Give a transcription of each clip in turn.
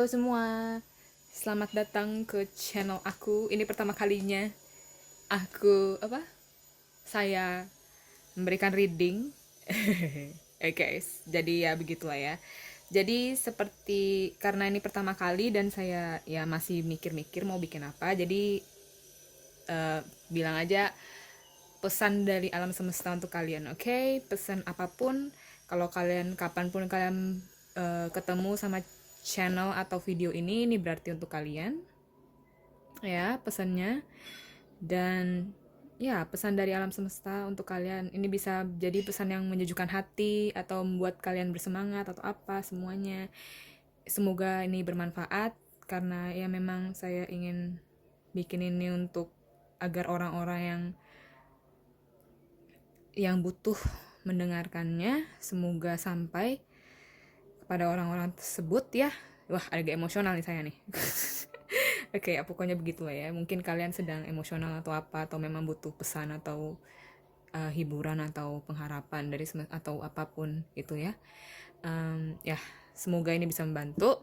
Halo semua, selamat datang ke channel aku. Ini pertama kalinya saya memberikan reading. Guys, jadi ya begitulah ya. Jadi seperti karena ini pertama kali dan saya ya masih mikir-mikir mau bikin apa. Jadi bilang aja pesan dari alam semesta untuk kalian, oke? Pesan apapun, kalau kalian kapanpun kalian ketemu sama channel atau video ini berarti untuk kalian, ya pesannya. Dan ya pesan dari alam semesta untuk kalian ini bisa jadi pesan yang menyejukkan hati atau membuat kalian bersemangat atau apa semuanya. Semoga ini bermanfaat karena ya memang saya ingin bikin ini untuk agar orang-orang yang butuh mendengarkannya semoga sampai kepada orang-orang tersebut ya. Wah, agak emosional nih saya nih. Oke, ya, pokoknya begitulah ya. Mungkin kalian sedang emosional atau apa, atau memang butuh pesan atau hiburan atau pengharapan dari atau apapun itu ya. Ya, semoga ini bisa membantu.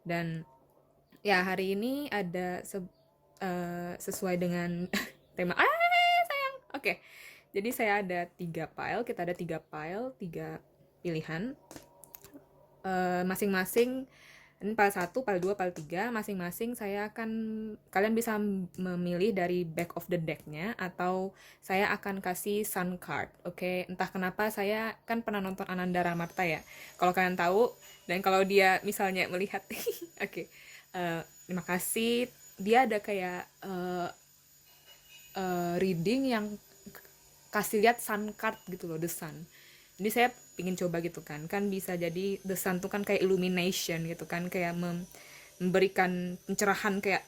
Dan ya hari ini ada sesuai dengan tema. Sayang. Oke, jadi saya ada 3 file. Kita ada 3 file, 3 pilihan. Masing-masing ini file 1, file 2, file 3, masing-masing kalian bisa memilih dari back of the deck-nya atau saya akan kasih sun card, oke? Entah kenapa saya kan pernah nonton Ananda Ramarta ya, kalau kalian tahu, dan kalau dia misalnya melihat, oke, terima kasih, dia ada kayak reading yang kasih lihat sun card gitu loh, the sun. Jadi saya pingin coba gitu kan bisa jadi the sun tuh kan kayak illumination gitu kan, kayak memberikan pencerahan kayak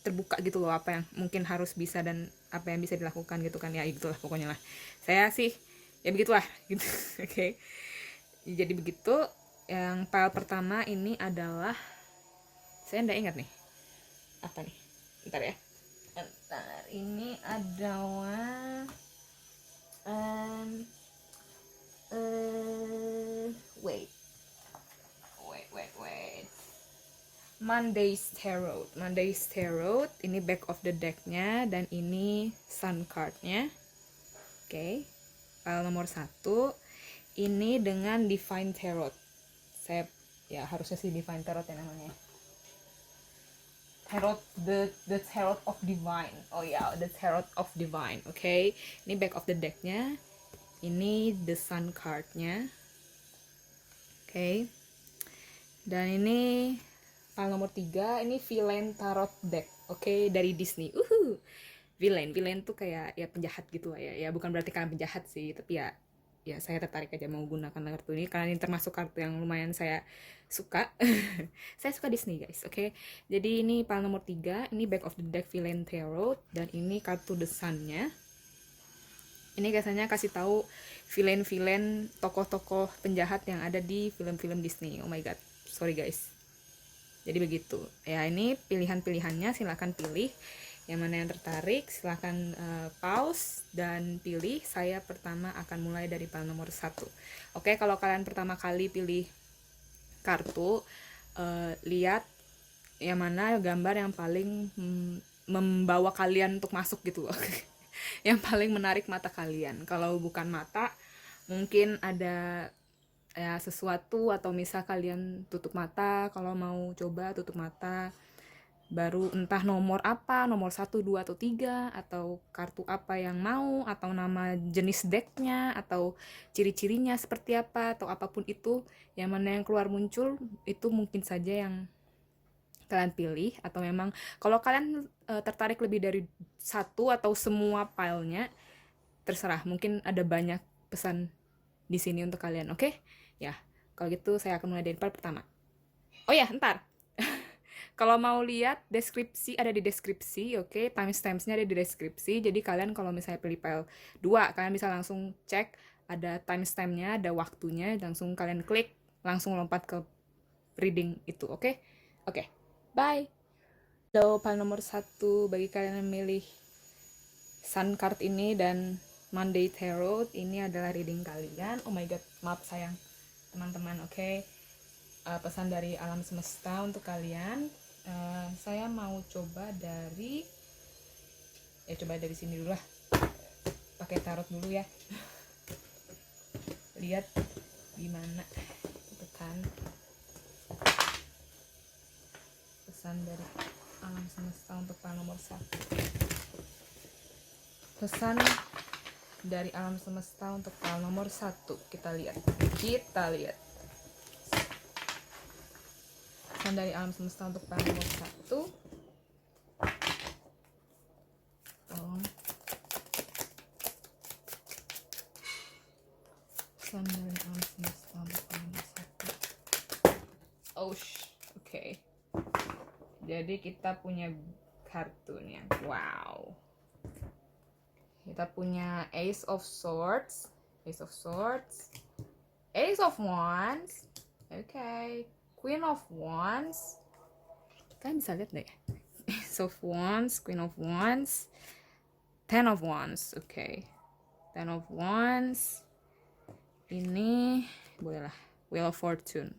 terbuka gitu loh apa yang mungkin harus bisa dan apa yang bisa dilakukan gitu kan ya, itulah pokoknya lah. Saya sih ya begitulah gitu. Oke. Jadi begitu. Yang file pertama ini adalah, saya nggak ingat nih apa nih, bentar ya, bentar, ini adalah wait. Monday's Tarot. Ini back of the deck-nya dan ini sun card-nya. Oke. File nomor 1. Ini dengan Divine Tarot. Saya ya harusnya sih Divine Tarot ya namanya. Tarot, the Tarot of Divine. Oh ya, the Tarot of Divine. Oke. Ini back of the deck-nya. Ini the sun card-nya. Oke. Dan ini file nomor 3, ini Villain Tarot Deck, oke, dari Disney. Villain tuh kayak ya penjahat gitu lah ya. Ya bukan berarti kalian penjahat sih, tapi ya saya tertarik aja mau gunakan kartu ini karena ini termasuk kartu yang lumayan saya suka. Saya suka Disney guys, oke. Jadi ini file nomor 3, ini back of the deck Villain Tarot dan ini kartu The Sun-nya. Ini biasanya kasih tahu villain tokoh-tokoh penjahat yang ada di film-film Disney. Oh my god, sorry guys. Jadi begitu ya, ini pilihan-pilihannya, silahkan pilih yang mana yang tertarik, silahkan pause dan pilih. Saya pertama akan mulai dari file nomor 1. Oke, kalau kalian pertama kali pilih kartu, lihat yang mana gambar yang paling membawa kalian untuk masuk gitu loh. Yang paling menarik mata kalian. Kalau bukan mata, mungkin ada ya sesuatu, atau misal kalian tutup mata, kalau mau coba tutup mata, baru entah nomor apa, nomor 1, 2, atau 3, atau kartu apa yang mau, atau nama jenis decknya, atau ciri-cirinya seperti apa, atau apapun itu, yang mana yang keluar muncul, itu mungkin saja yang kalian pilih. Atau memang kalau kalian tertarik lebih dari satu atau semua filenya, terserah, mungkin ada banyak pesan di sini untuk kalian, oke? Ya, kalau gitu saya akan mulai dari part pertama. Oh ya, ntar. Kalau mau lihat deskripsi, ada di deskripsi, oke? Timestamps-nya ada di deskripsi. Jadi kalian kalau misalnya pilih file 2, kalian bisa langsung cek, ada timestamp-nya, ada waktunya, langsung kalian klik, langsung lompat ke reading itu, oke? Oke, bye! Halo, file nomor 1, bagi kalian yang memilih Sun Card ini dan Monday Tarot, ini adalah reading kalian. Oh my god, maaf sayang teman-teman, oke? pesan dari alam semesta untuk kalian. Saya mau coba dari sini dulu lah, pakai tarot dulu ya. Lihat gimana gitu kan, pesan dari alam semesta untuk file nomor 1. Pesan dari alam semesta untuk file nomor 1. Kita lihat. Pesan dari alam semesta untuk file nomor 1. Pesan dari alam semesta untuk file nomor 1. Oke. Jadi kita punya kartunya. Wow. Kita punya Ace of Swords, Ace of Wands, Queen of Wands. Kalian bisa lihat deh. Ace of Wands, Queen of Wands, Ten of Wands, Ten of Wands. Ini bolehlah, Wheel of Fortune,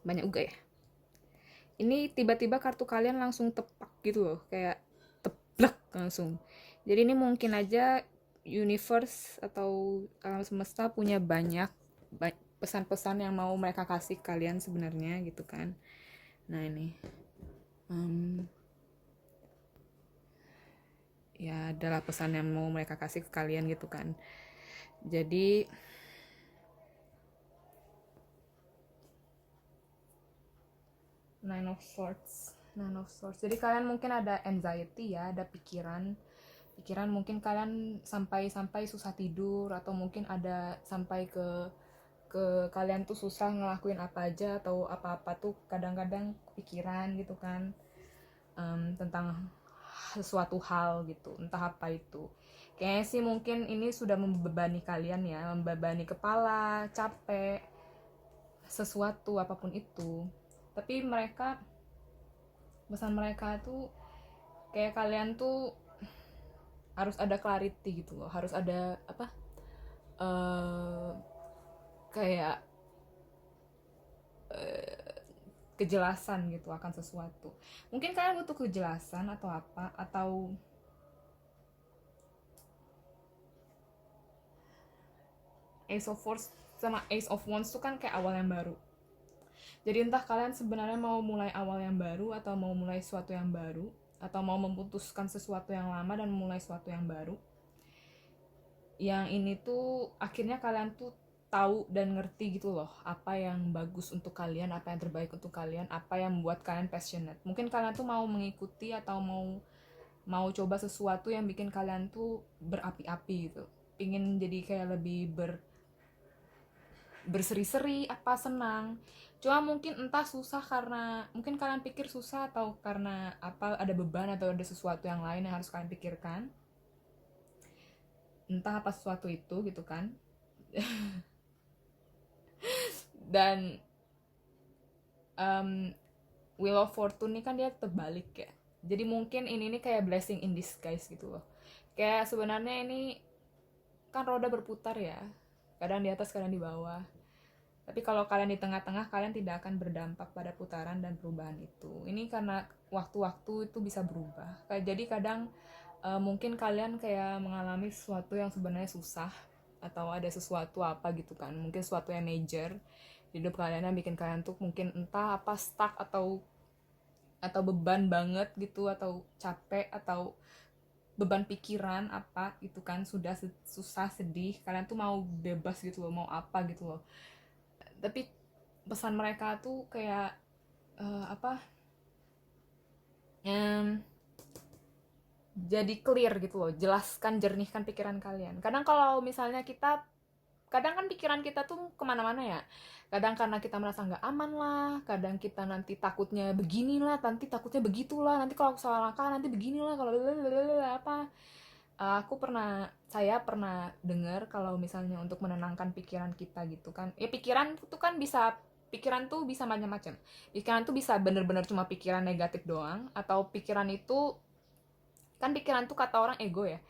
banyak juga ya. Ini tiba-tiba kartu kalian langsung tepak gitu loh, kayak teplak langsung. Jadi ini mungkin aja universe atau alam semesta punya banyak pesan-pesan yang mau mereka kasih kalian sebenarnya gitu kan. Nah ini ya adalah pesan yang mau mereka kasih ke kalian gitu kan. Jadi Nine of Swords. Jadi kalian mungkin ada anxiety ya, ada pikiran mungkin kalian sampai susah tidur, atau mungkin ada sampai ke kalian tuh susah ngelakuin apa aja, atau apa-apa tuh kadang-kadang pikiran gitu kan, tentang sesuatu hal gitu, entah apa itu. Kayaknya sih mungkin ini sudah membebani kalian ya, membebani kepala, capek, sesuatu apapun itu. Tapi pesan mereka tuh kayak kalian tuh harus ada clarity gitu loh, harus ada kayak kejelasan gitu akan sesuatu. Mungkin kalian butuh kejelasan atau apa, atau Ace of Swords sama Ace of Wands tuh kan kayak awal yang baru. Jadi entah kalian sebenarnya mau mulai awal yang baru, atau mau mulai sesuatu yang baru, atau mau memutuskan sesuatu yang lama dan mulai sesuatu yang baru. Yang ini tuh akhirnya kalian tuh tahu dan ngerti gitu loh, apa yang bagus untuk kalian, apa yang terbaik untuk kalian, apa yang membuat kalian passionate. Mungkin kalian tuh mau mengikuti atau mau coba sesuatu yang bikin kalian tuh berapi-api gitu, pingin jadi kayak lebih berseri-seri, apa senang. Cuma mungkin entah susah karena mungkin kalian pikir susah, atau karena apa, ada beban atau ada sesuatu yang lain yang harus kalian pikirkan, entah apa sesuatu itu gitu kan. Dan Wheel of Fortune ini kan dia terbalik ya, jadi mungkin ini kayak blessing in disguise gitu loh. Kayak sebenarnya ini kan roda berputar ya, kadang di atas kadang di bawah, tapi kalau kalian di tengah-tengah, kalian tidak akan berdampak pada putaran dan perubahan itu. Ini karena waktu-waktu itu bisa berubah. Jadi kadang mungkin kalian kayak mengalami sesuatu yang sebenarnya susah, atau ada sesuatu apa gitu kan, mungkin sesuatu yang major di hidup kalian yang bikin kalian tuh mungkin entah apa stuck, atau beban banget gitu, atau capek, atau beban pikiran apa gitu kan, sudah susah, sedih, kalian tuh mau bebas gitu loh, mau apa gitu loh. Tapi pesan mereka tuh kayak jadi clear gitu loh, jelaskan, jernihkan pikiran kalian. Kadang kalau misalnya kadang kan pikiran kita tuh kemana-mana ya, kadang karena kita merasa nggak aman lah, kadang kita nanti takutnya beginilah, nanti takutnya begitulah, nanti kalau aku salah langkah nanti beginilah, kalau apa. Saya pernah dengar kalau misalnya untuk menenangkan pikiran kita gitu kan, ya pikiran tuh bisa macam-macam. Pikiran tuh bisa bener-bener cuma pikiran negatif doang, atau pikiran itu kan, pikiran tuh kata orang ego ya.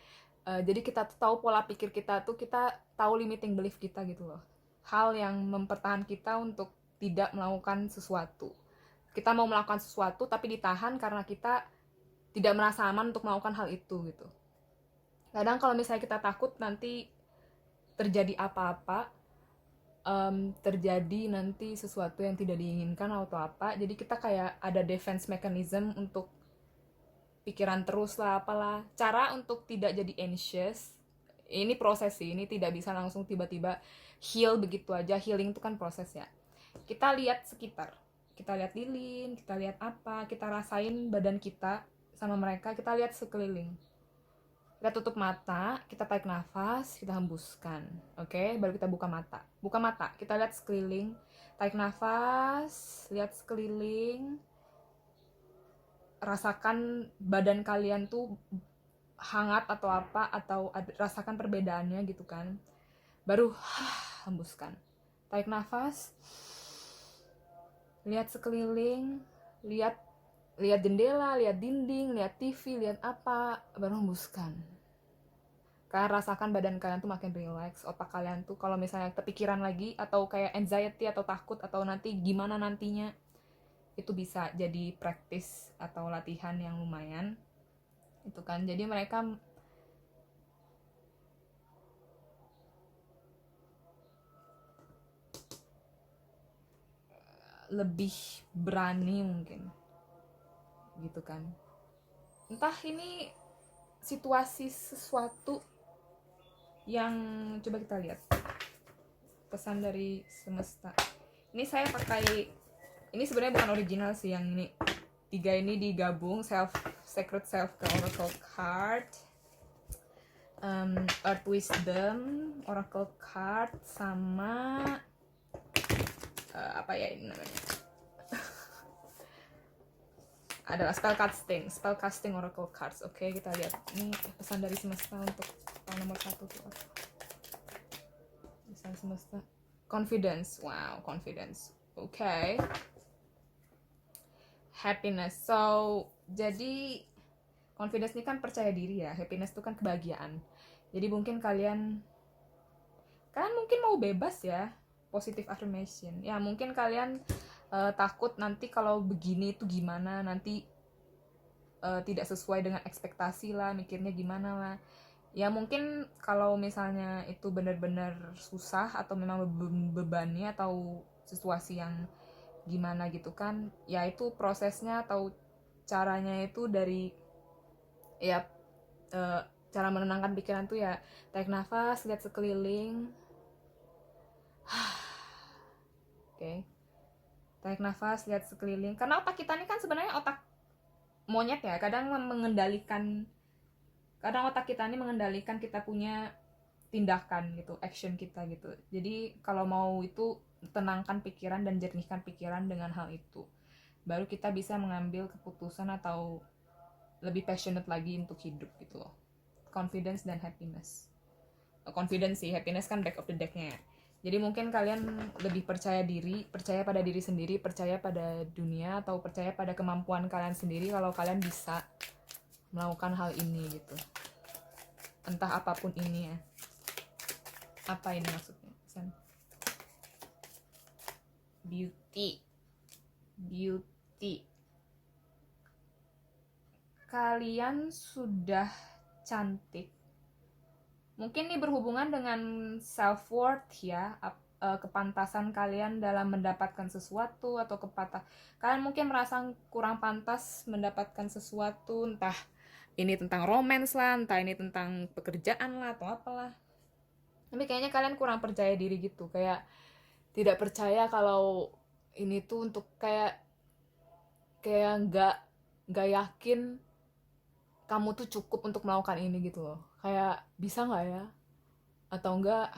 Jadi kita tuh tahu pola pikir kita tuh, kita tahu limiting belief kita gitu loh. hal yang mempertahan kita untuk tidak melakukan sesuatu. Kita mau melakukan sesuatu tapi ditahan karena kita tidak merasa aman untuk melakukan hal itu gitu. Kadang kalau misalnya kita takut nanti terjadi apa-apa, terjadi nanti sesuatu yang tidak diinginkan atau apa, jadi kita kayak ada defense mechanism untuk pikiran terus lah apalah. Cara untuk tidak jadi anxious, ini proses sih, ini tidak bisa langsung tiba-tiba heal begitu aja. Healing itu kan proses ya. Kita lihat sekitar, kita lihat lilin, kita lihat apa, kita rasain badan kita sama mereka, kita lihat sekeliling. Kita tutup mata, kita tarik nafas, kita hembuskan. Oke, baru kita buka mata. Buka mata, kita lihat sekeliling, tarik nafas, lihat sekeliling. Rasakan badan kalian tuh hangat atau apa, atau rasakan perbedaannya gitu kan. Baru hembuskan. Tarik nafas. Lihat sekeliling, lihat jendela, lihat dinding, lihat TV, lihat apa, baru hembuskan. Kalian rasakan badan kalian tuh makin relax, otak kalian tuh kalau misalnya kepikiran lagi atau kayak anxiety atau takut atau nanti gimana nantinya, itu bisa jadi praktis atau latihan yang lumayan itu kan. Jadi mereka lebih berani mungkin gitu kan. Entah ini situasi sesuatu yang coba kita lihat pesan dari semesta. Ini saya pakai, ini sebenarnya bukan original sih, yang ini 3 ini digabung, Sacred Self Oracle Card, Earth Wisdom Oracle Card, sama apa ya ini namanya, adalah spell casting oracle cards. Oke, kita lihat ini pesan dari semesta untuk nomor 1 tuh. Pesan semesta, confidence. Wow, confidence. Oke. Happiness. So, jadi confidence ini kan percaya diri ya. Happiness itu kan kebahagiaan. Jadi mungkin kalian mungkin mau bebas ya. Positive affirmation. Ya, mungkin kalian takut nanti kalau begini itu gimana, nanti tidak sesuai dengan ekspektasi lah, mikirnya gimana lah. Ya mungkin kalau misalnya itu benar-benar susah atau memang bebannya atau situasi yang gimana gitu kan, ya itu prosesnya atau caranya itu dari ya cara menenangkan pikiran tuh ya tarik nafas, lihat sekeliling. Oke. Tarik nafas, lihat sekeliling. Karena otak kita ini kan sebenarnya otak monyet ya, kadang otak kita ini mengendalikan kita punya tindakan gitu, action kita gitu. Jadi kalau mau itu tenangkan pikiran dan jernihkan pikiran dengan hal itu, baru kita bisa mengambil keputusan atau lebih passionate lagi untuk hidup gitu loh. Confidence dan happiness. Confidence sih, happiness kan back of the deck-nya. Jadi mungkin kalian lebih percaya diri, percaya pada diri sendiri, percaya pada dunia, atau percaya pada kemampuan kalian sendiri kalau kalian bisa melakukan hal ini gitu. Entah apapun ini ya. Apa ini maksudnya? Beauty. Kalian sudah cantik. Mungkin ini berhubungan dengan self-worth ya, kepantasan kalian dalam mendapatkan sesuatu, atau kalian mungkin merasa kurang pantas mendapatkan sesuatu, entah ini tentang romance lah, entah ini tentang pekerjaan lah, atau apalah. Tapi kayaknya kalian kurang percaya diri gitu, kayak tidak percaya kalau ini tuh untuk kayak nggak yakin kamu tuh cukup untuk melakukan ini gitu loh. Kayak bisa nggak ya, atau enggak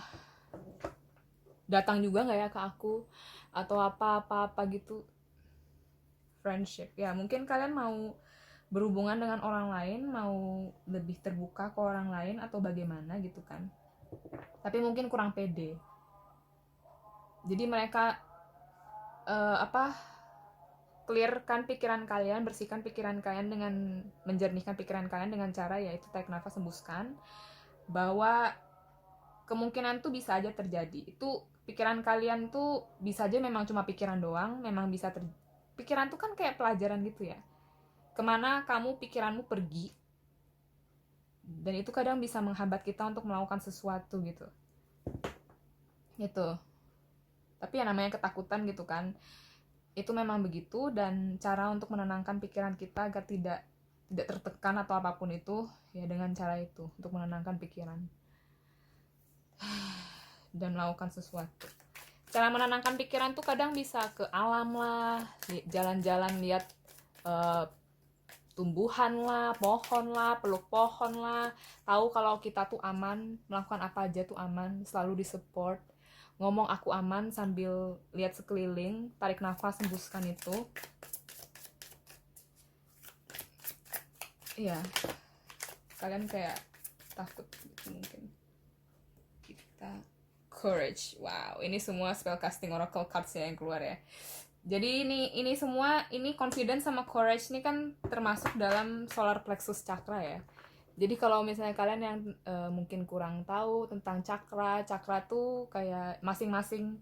datang juga nggak ya ke aku, atau apa gitu. Friendship ya, mungkin kalian mau berhubungan dengan orang lain, mau lebih terbuka ke orang lain atau bagaimana gitu kan, tapi mungkin kurang pede. Jadi mereka clearkan pikiran kalian, bersihkan pikiran kalian dengan menjernihkan pikiran kalian dengan cara yaitu tarik nafas, hembuskan, bahwa kemungkinan tuh bisa aja terjadi. Itu pikiran kalian tuh bisa aja memang cuma pikiran doang, memang bisa pikiran tuh kan kayak pelajaran gitu ya. Kemana kamu pikiranmu pergi, dan itu kadang bisa menghambat kita untuk melakukan sesuatu gitu. Gitu. Tapi ya namanya ketakutan gitu kan. Itu memang begitu, dan cara untuk menenangkan pikiran kita agar tidak tertekan atau apapun itu ya dengan cara itu, untuk menenangkan pikiran dan melakukan sesuatu. Cara menenangkan pikiran tuh kadang bisa ke alam lah, jalan-jalan lihat tumbuhan lah, pohon lah, peluk pohon lah, tahu kalau kita tuh aman, melakukan apa aja tuh aman, selalu disupport. Ngomong aku aman sambil lihat sekeliling, tarik nafas, hembuskan itu. Iya, kalian kayak takut gitu mungkin. Kita courage. Wow, ini semua spell casting oracle cards ya yang keluar ya. Jadi ini semua, ini confidence sama courage ini kan termasuk dalam solar plexus chakra ya. Jadi kalau misalnya kalian yang mungkin kurang tahu tentang chakra tuh kayak masing-masing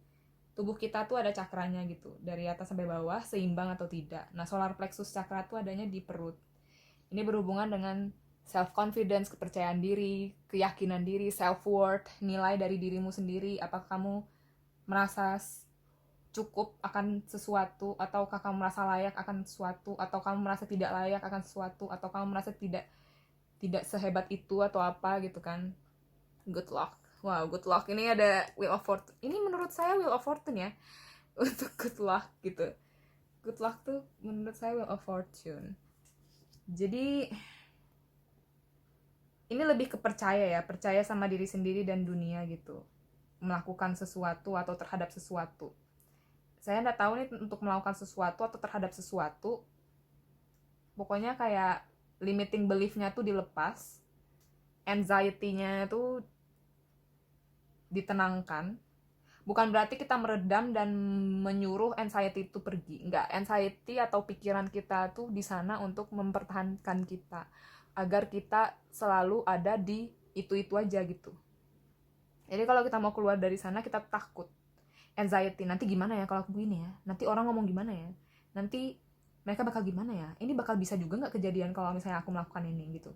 tubuh kita tuh ada cakranya gitu, dari atas sampai bawah, seimbang atau tidak. Nah, solar plexus chakra tuh adanya di perut. Ini berhubungan dengan self confidence, kepercayaan diri, keyakinan diri, self worth, nilai dari dirimu sendiri. Apakah kamu merasa cukup akan sesuatu, ataukah kamu merasa layak akan sesuatu, atau kamu merasa tidak layak akan sesuatu, atau kamu merasa tidak sehebat itu atau apa gitu kan. Good luck. Wow, good luck. Ini ada Wheel of Fortune. Ini menurut saya Wheel of Fortune ya. Untuk good luck gitu. Good luck tuh menurut saya Wheel of Fortune. Jadi ini lebih kepercaya ya, percaya sama diri sendiri dan dunia gitu. Melakukan sesuatu atau terhadap sesuatu. Saya nggak tahu nih untuk melakukan sesuatu atau terhadap sesuatu. Pokoknya kayak limiting belief-nya tuh dilepas, anxiety-nya tuh ditenangkan. Bukan berarti kita meredam dan menyuruh anxiety itu pergi. Enggak, anxiety atau pikiran kita tuh di sana untuk mempertahankan kita, agar kita selalu ada di itu-itu aja gitu. Jadi kalau kita mau keluar dari sana, kita takut. Anxiety, nanti gimana ya kalau aku begini ya? Nanti orang ngomong gimana ya? Nanti mereka bakal gimana ya? Ini bakal bisa juga nggak kejadian kalau misalnya aku melakukan ini gitu.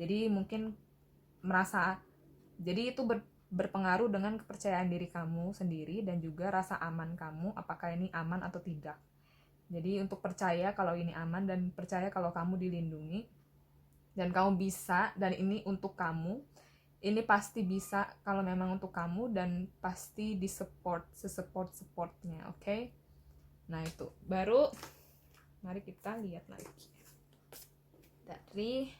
Jadi mungkin merasa, jadi itu berpengaruh dengan kepercayaan diri kamu sendiri dan juga rasa aman kamu, apakah ini aman atau tidak. Jadi untuk percaya kalau ini aman dan percaya kalau kamu dilindungi dan kamu bisa, dan ini untuk kamu, ini pasti bisa kalau memang untuk kamu, dan pasti disupport, supportnya, oke? Nah itu baru, mari kita lihat lagi dari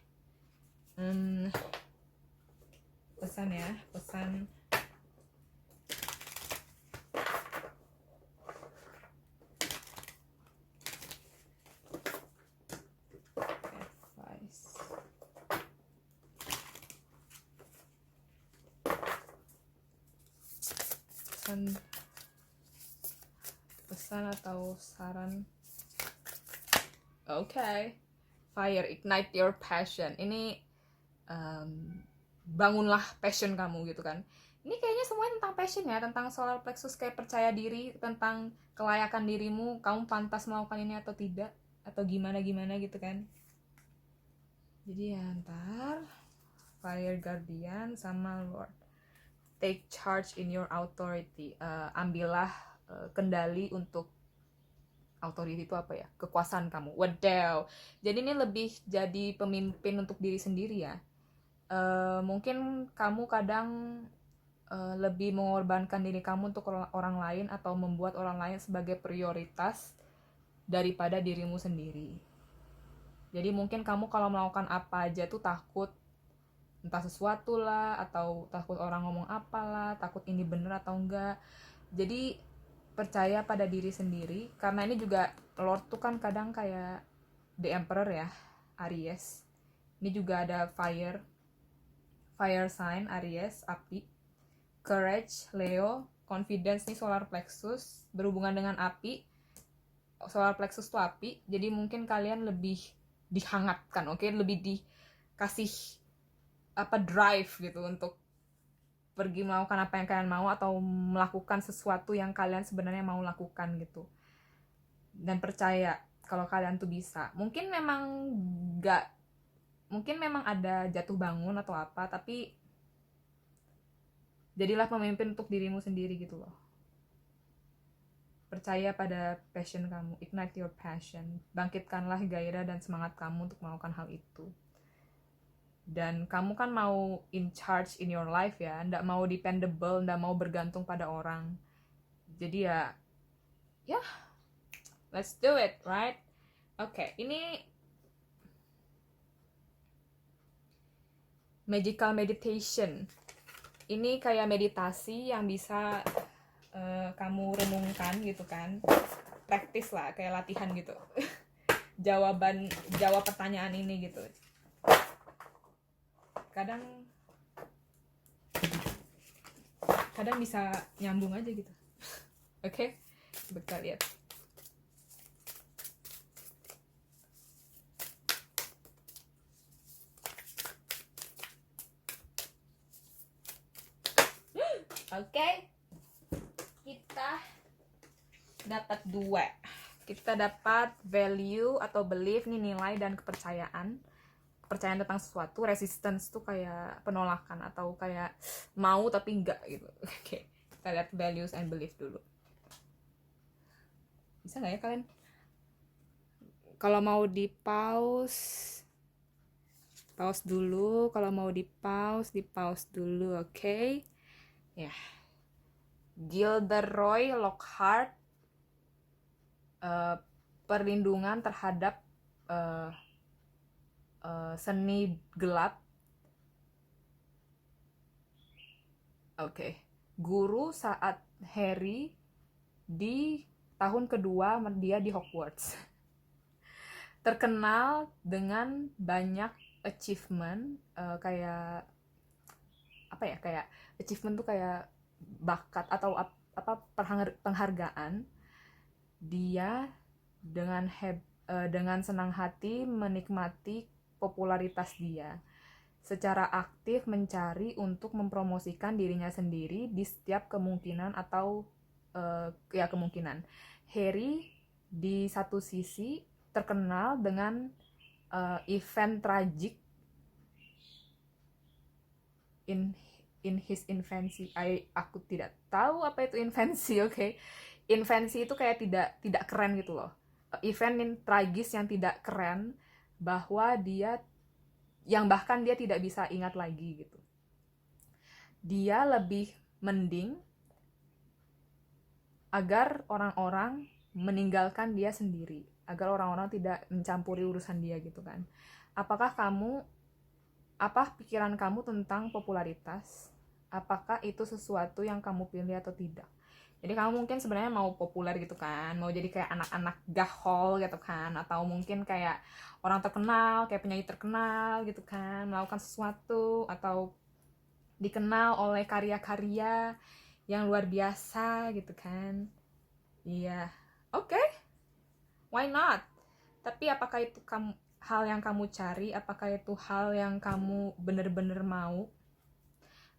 pesan ya, pesan advice. Pesan atau saran. Okay. Fire, ignite your passion. Ini bangunlah passion kamu gitu kan. Ini kayaknya semuanya tentang passion ya, tentang solar plexus, kayak percaya diri, tentang kelayakan dirimu, kamu pantas melakukan ini atau tidak, atau gimana gitu kan. Jadi ya ntar Fire Guardian sama Lord. Take charge in your authority. Ambillah kendali untuk authority itu apa ya? Kekuasaan kamu. Wadaw. Jadi ini lebih jadi pemimpin untuk diri sendiri ya. Mungkin kamu kadang lebih mengorbankan diri kamu untuk orang lain, atau membuat orang lain sebagai prioritas daripada dirimu sendiri. Jadi mungkin kamu kalau melakukan apa aja tuh takut, entah sesuatu lah, atau takut orang ngomong apalah, takut ini bener atau enggak. Jadi percaya pada diri sendiri, karena ini juga Lord tuh kan kadang kayak The Emperor ya, Aries. Ini juga ada fire sign, Aries, api. Courage, Leo. Confidence nih solar plexus, berhubungan dengan api. Solar plexus tuh api, jadi mungkin kalian lebih dihangatkan, oke? Lebih dikasih apa, drive gitu untuk pergi melakukan apa yang kalian mau atau melakukan sesuatu yang kalian sebenarnya mau lakukan gitu. Dan percaya kalau kalian tuh bisa. Mungkin memang ada jatuh bangun atau apa, tapi jadilah pemimpin untuk dirimu sendiri gitu loh. Percaya pada passion kamu, ignite your passion, bangkitkanlah gairah dan semangat kamu untuk melakukan hal itu. Dan kamu kan mau in charge in your life ya, nggak mau dependable, nggak mau bergantung pada orang. Jadi ya let's do it, right? Oke, ini magical meditation. Ini kayak meditasi yang bisa kamu renungkan gitu kan. Praktis lah, kayak latihan gitu. Jawab pertanyaan ini gitu. Kadang bisa nyambung aja gitu. Oke? Kita lihat. Oke, kita dapat 2. Kita dapat value atau belief, nih nilai dan kepercayaan tentang sesuatu. Resistance tuh kayak penolakan atau kayak mau tapi enggak gitu. Oke, kita lihat values and belief dulu. Bisa nggak ya kalian? Kalau mau di pause dulu. Kalau mau di pause dulu, oke? Ya. Gilderoy Lockhart, perlindungan terhadap seni gelap. Oke. Guru saat Harry di tahun kedua dia di Hogwarts. Terkenal dengan banyak achievement, kayak apa ya, kayak achievement tuh kayak bakat atau penghargaan. Dia dengan senang hati menikmati popularitas dia, secara aktif mencari untuk mempromosikan dirinya sendiri di setiap kemungkinan atau kemungkinan. Harry di satu sisi terkenal dengan event tragik in his infancy. Aku tidak tahu apa itu infancy, oke? Infancy itu kayak tidak keren gitu loh. Event yang tragis yang tidak keren, bahwa bahkan dia tidak bisa ingat lagi gitu. Dia lebih mending agar orang-orang meninggalkan dia sendiri, agar orang-orang tidak mencampuri urusan dia gitu kan. Apa pikiran kamu tentang popularitas? Apakah itu sesuatu yang kamu pilih atau tidak? Jadi kamu mungkin sebenarnya mau populer gitu kan, mau jadi kayak anak-anak gahol gitu kan, atau mungkin kayak orang terkenal, kayak penyanyi terkenal gitu kan, melakukan sesuatu atau dikenal oleh karya-karya yang luar biasa gitu kan. Iya, oke, why not? Tapi apakah itu hal yang kamu cari? Apakah itu hal yang kamu bener-bener mau?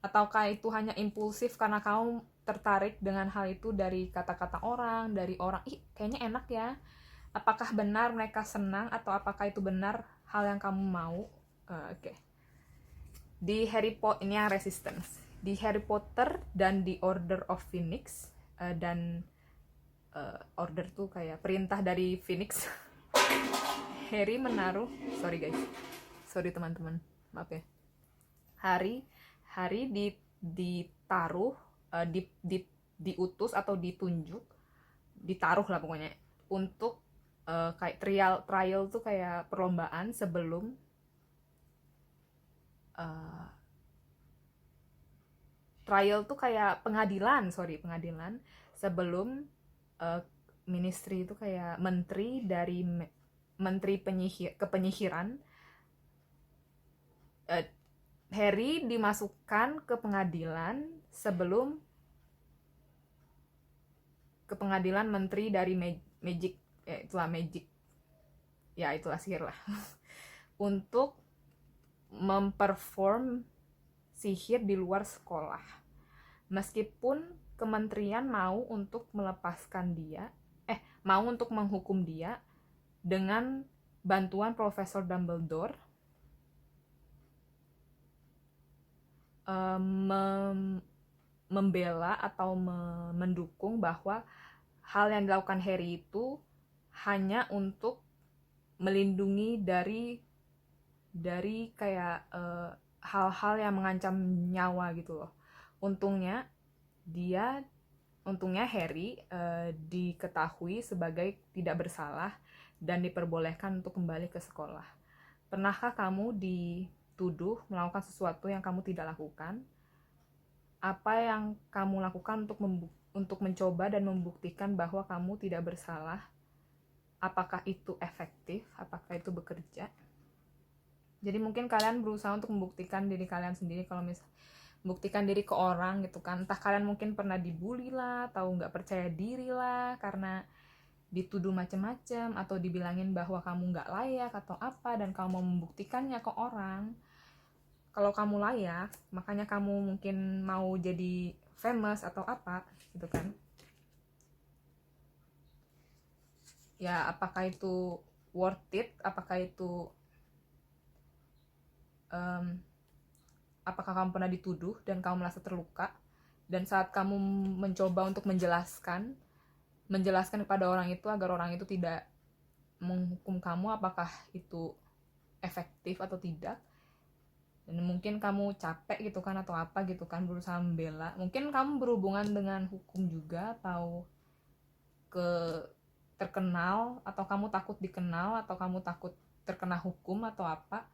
Ataukah itu hanya impulsif karena kamu tertarik dengan hal itu dari kata-kata orang, dari orang, kayaknya enak ya. Apakah benar mereka senang, atau apakah itu benar hal yang kamu mau? Oke. Di Harry Potter, ini yang resistance. Di Harry Potter dan di Order of Phoenix, dan order tuh kayak perintah dari Phoenix. Harry menaruh, sorry teman-teman, maaf ya. Harry ditaruh, diutus atau ditunjuk, ditaruh lah pokoknya, untuk kayak trial tuh kayak perlombaan sebelum trial tuh kayak pengadilan sebelum ministry itu kayak menteri penyihiran. Harry dimasukkan ke pengadilan sebelum ke pengadilan menteri dari magic, itulah sihir lah. Untuk memperform sihir di luar sekolah. Meskipun kementerian mau untuk melepaskan dia, mau untuk menghukum dia dengan bantuan Profesor Dumbledore, membela atau mendukung bahwa hal yang dilakukan Harry itu hanya untuk melindungi dari kayak hal-hal yang mengancam nyawa gitu loh. Untungnya Harry diketahui sebagai tidak bersalah dan diperbolehkan untuk kembali ke sekolah. Pernahkah kamu dituduh melakukan sesuatu yang kamu tidak lakukan? Apa yang kamu lakukan untuk mencoba dan membuktikan bahwa kamu tidak bersalah? Apakah itu efektif? Apakah itu bekerja? Jadi mungkin kalian berusaha untuk membuktikan diri kalian sendiri, kalau buktikan diri ke orang gitu kan. Entah kalian mungkin pernah dibully lah, atau nggak percaya diri lah karena dituduh macem-macem, atau dibilangin bahwa kamu nggak layak atau apa, dan kamu mau membuktikannya ke orang kalau kamu layak, makanya kamu mungkin mau jadi famous atau apa gitu kan. Ya apakah itu worth it, apakah itu apakah kamu pernah dituduh dan kamu merasa terluka, dan saat kamu mencoba untuk menjelaskan kepada orang itu agar orang itu tidak menghukum kamu, apakah itu efektif atau tidak, dan mungkin kamu capek gitu kan atau apa gitu kan, berusaha membela, mungkin kamu berhubungan dengan hukum juga, atau terkenal, atau kamu takut dikenal, atau kamu takut terkena hukum atau apa,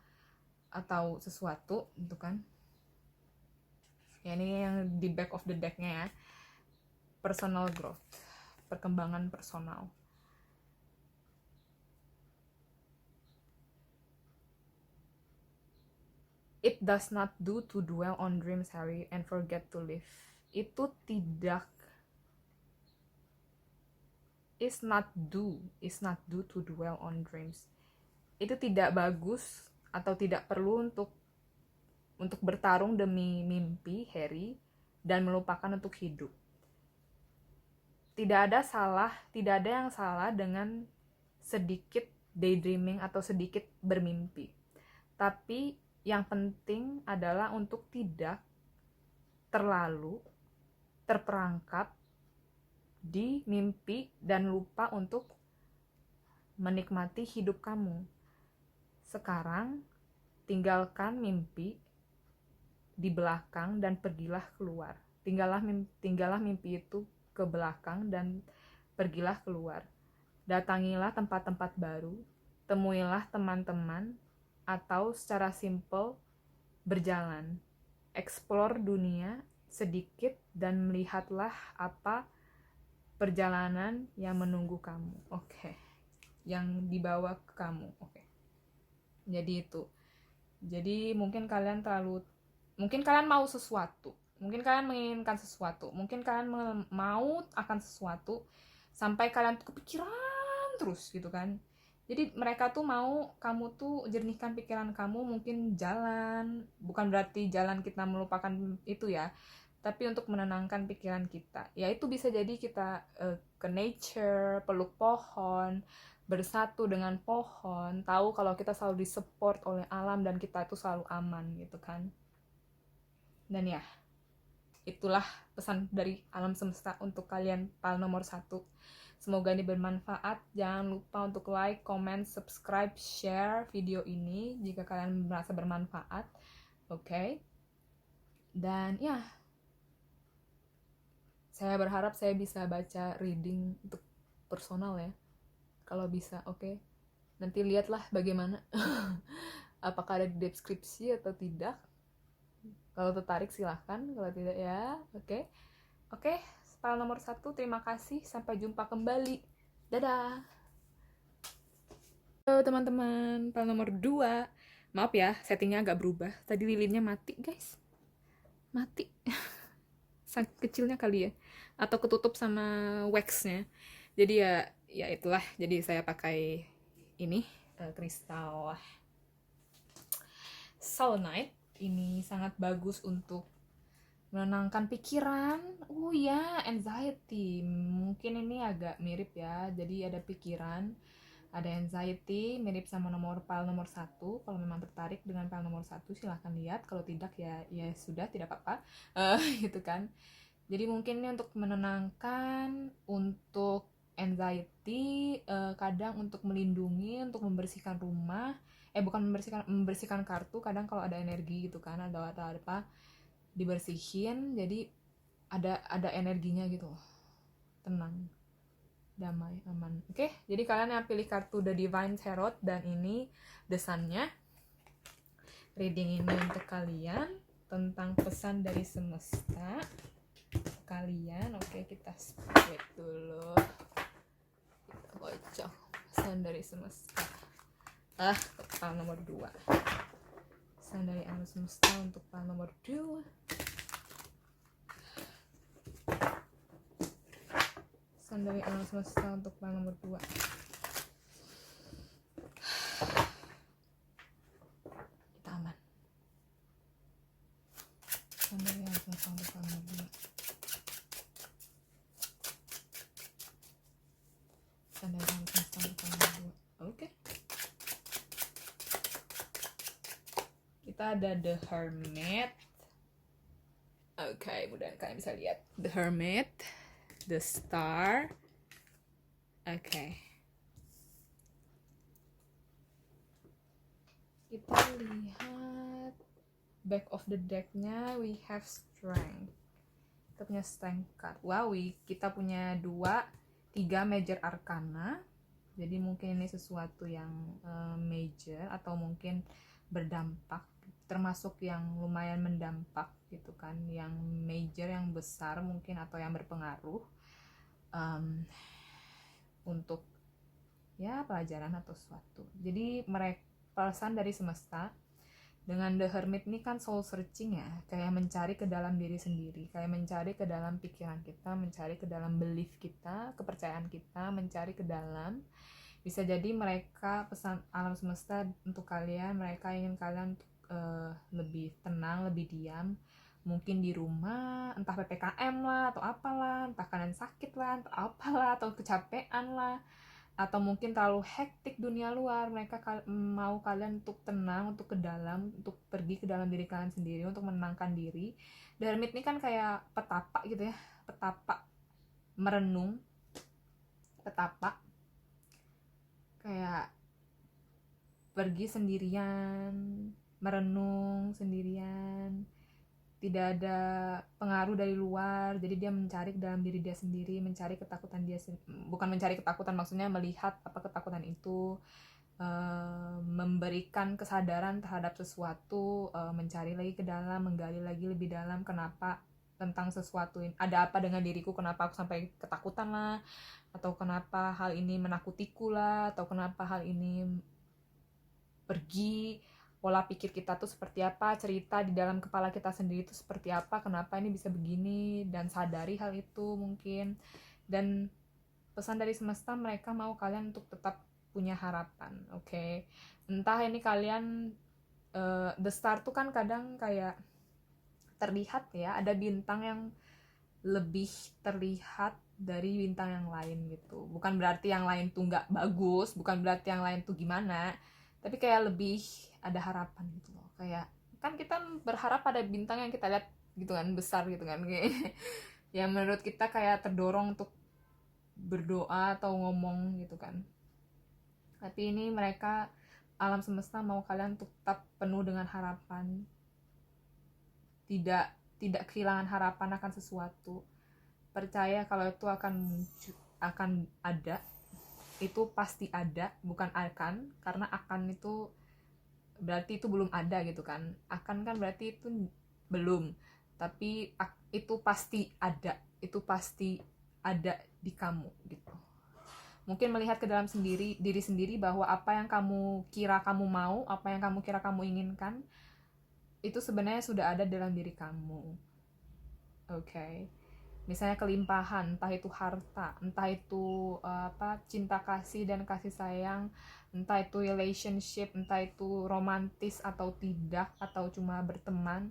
atau sesuatu gitu kan. Ya ini yang di back of the deck-nya ya, personal growth, perkembangan personal. It does not do to dwell on dreams, Harry, and forget to live. Itu tidak, is not do to dwell on dreams. Itu tidak bagus atau tidak perlu untuk bertarung demi mimpi, Harry, dan melupakan untuk hidup. Tidak ada yang salah dengan sedikit daydreaming atau sedikit bermimpi. Tapi yang penting adalah untuk tidak terlalu terperangkap di mimpi dan lupa untuk menikmati hidup kamu. Sekarang tinggalkan mimpi di belakang dan pergilah keluar. Tinggallah mimpi itu ke belakang dan pergilah keluar. Datangilah tempat-tempat baru, temuilah teman-teman, atau secara simpel berjalan. Explore dunia sedikit dan melihatlah apa perjalanan yang menunggu kamu. Oke. Yang dibawa ke kamu. Oke. Jadi itu. Jadi mungkin kalian mau sesuatu, mungkin kalian menginginkan sesuatu, mungkin kalian mau akan sesuatu sampai kalian kepikiran terus gitu kan. Jadi mereka tuh mau kamu tuh jernihkan pikiran kamu, mungkin jalan, bukan berarti jalan kita melupakan itu ya, tapi untuk menenangkan pikiran kita. Ya itu bisa jadi kita ke nature, peluk pohon, bersatu dengan pohon, tahu kalau kita selalu disupport oleh alam dan kita itu selalu aman gitu kan. Dan ya, itulah pesan dari alam semesta untuk kalian, pal nomor 1. Semoga ini bermanfaat. Jangan lupa untuk like, comment, subscribe, share video ini jika kalian merasa bermanfaat. Oke. Dan ya, saya berharap saya bisa baca reading untuk personal ya, kalau bisa. Oke. Nanti lihatlah bagaimana apakah ada di deskripsi atau tidak. Kalau tertarik silahkan, kalau tidak ya oke. File nomor 1, terima kasih, sampai jumpa kembali, dadah. Halo teman-teman, file nomor 2, maaf ya settingnya agak berubah, tadi lilinnya mati guys, mati sangat kecilnya kali ya, atau ketutup sama waxnya, jadi ya itulah, jadi saya pakai ini kristal selenite. Ini sangat bagus untuk menenangkan pikiran. Oh ya, anxiety. Mungkin ini agak mirip ya. Jadi ada pikiran, ada anxiety, mirip sama file nomor 1. Kalau memang tertarik dengan file nomor 1, silahkan lihat. Kalau tidak ya sudah, tidak apa-apa. Gitu kan. Jadi mungkin ini untuk menenangkan, untuk anxiety, kadang untuk melindungi, untuk membersihkan rumah. Bukan membersihkan kartu. Kadang kalau ada energi gitu kan, ada apa dibersihin, jadi ada energinya gitu, tenang, damai, aman. Oke, jadi kalian yang pilih kartu The Divine Tarot dan ini The Sun-nya, reading ini untuk kalian tentang pesan dari semesta kalian. Oke, kita split dulu, kita baca pesan dari semesta. File nomor 2, pesan dari alam semesta untuk file nomor 2. Pesan dari alam semesta untuk file nomor 2. Kita aman. Pesan dari alam semesta untuk file nomor 2. Pesan dari alam semesta untuk file nomor 2. Oke. Kita ada The Hermit. Oke, mudah-mudahan kalian bisa lihat. The Hermit, The Star. Oke. Kita lihat back of the deck-nya, we have Strength. Kita punya Strength card. Wow, kita punya 3 major arcana. Jadi mungkin ini sesuatu yang major atau mungkin berdampak, termasuk yang lumayan mendampak gitu kan, yang major, yang besar mungkin, atau yang berpengaruh untuk ya pelajaran atau sesuatu. Jadi mereka pesan dari semesta dengan The Hermit ini kan soul searching ya, kayak mencari ke dalam diri sendiri, kayak mencari ke dalam pikiran kita, mencari ke dalam belief kita, kepercayaan kita, mencari ke dalam. Bisa jadi mereka pesan alam semesta untuk kalian, mereka ingin kalian untuk lebih tenang, lebih diam, mungkin di rumah, entah PPKM lah atau apalah, entah kalian sakit lah, entah apalah, atau kecapean lah, atau mungkin terlalu hektik dunia luar. Mereka mau kalian untuk tenang, untuk ke dalam, untuk pergi ke dalam diri kalian sendiri, untuk menenangkan diri. The Hermit ini kan kayak petapa gitu ya, petapa merenung, petapa kayak pergi sendirian, merenung sendirian, tidak ada pengaruh dari luar. Jadi dia mencari ke dalam diri dia sendiri, mencari ketakutan dia bukan mencari ketakutan, maksudnya melihat apa ketakutan itu, memberikan kesadaran terhadap sesuatu, mencari lagi ke dalam, menggali lagi lebih dalam, kenapa tentang sesuatu ini, ada apa dengan diriku, kenapa aku sampai ketakutan lah, atau kenapa hal ini menakutiku lah, atau kenapa hal ini pergi, pola pikir kita tuh seperti apa, cerita di dalam kepala kita sendiri tuh seperti apa, kenapa ini bisa begini, dan sadari hal itu mungkin. Dan pesan dari semesta, mereka mau kalian untuk tetap punya harapan. Oke. Entah ini kalian the star tuh kan kadang kayak terlihat ya, ada bintang yang lebih terlihat dari bintang yang lain gitu. Bukan berarti yang lain tuh nggak bagus, bukan berarti yang lain tuh gimana, tapi kayak lebih ada harapan gitu loh. Kayak kan kita berharap pada bintang yang kita lihat gitu kan, besar gitu kan, kayak yang menurut kita kayak terdorong untuk berdoa atau ngomong gitu kan. Tapi ini mereka, alam semesta mau kalian tetap penuh dengan harapan, tidak kehilangan harapan akan sesuatu. Percaya kalau itu akan ada, itu pasti ada, bukan akan, karena akan itu berarti itu belum ada gitu kan, akan kan berarti itu belum, tapi itu pasti ada, itu pasti ada di kamu gitu. Mungkin melihat ke dalam diri sendiri bahwa apa yang kamu kira kamu mau, apa yang kamu kira kamu inginkan, itu sebenarnya sudah ada dalam diri kamu. Oke. Misalnya kelimpahan, entah itu harta, entah itu cinta kasih dan kasih sayang, entah itu relationship, entah itu romantis atau tidak, atau cuma berteman.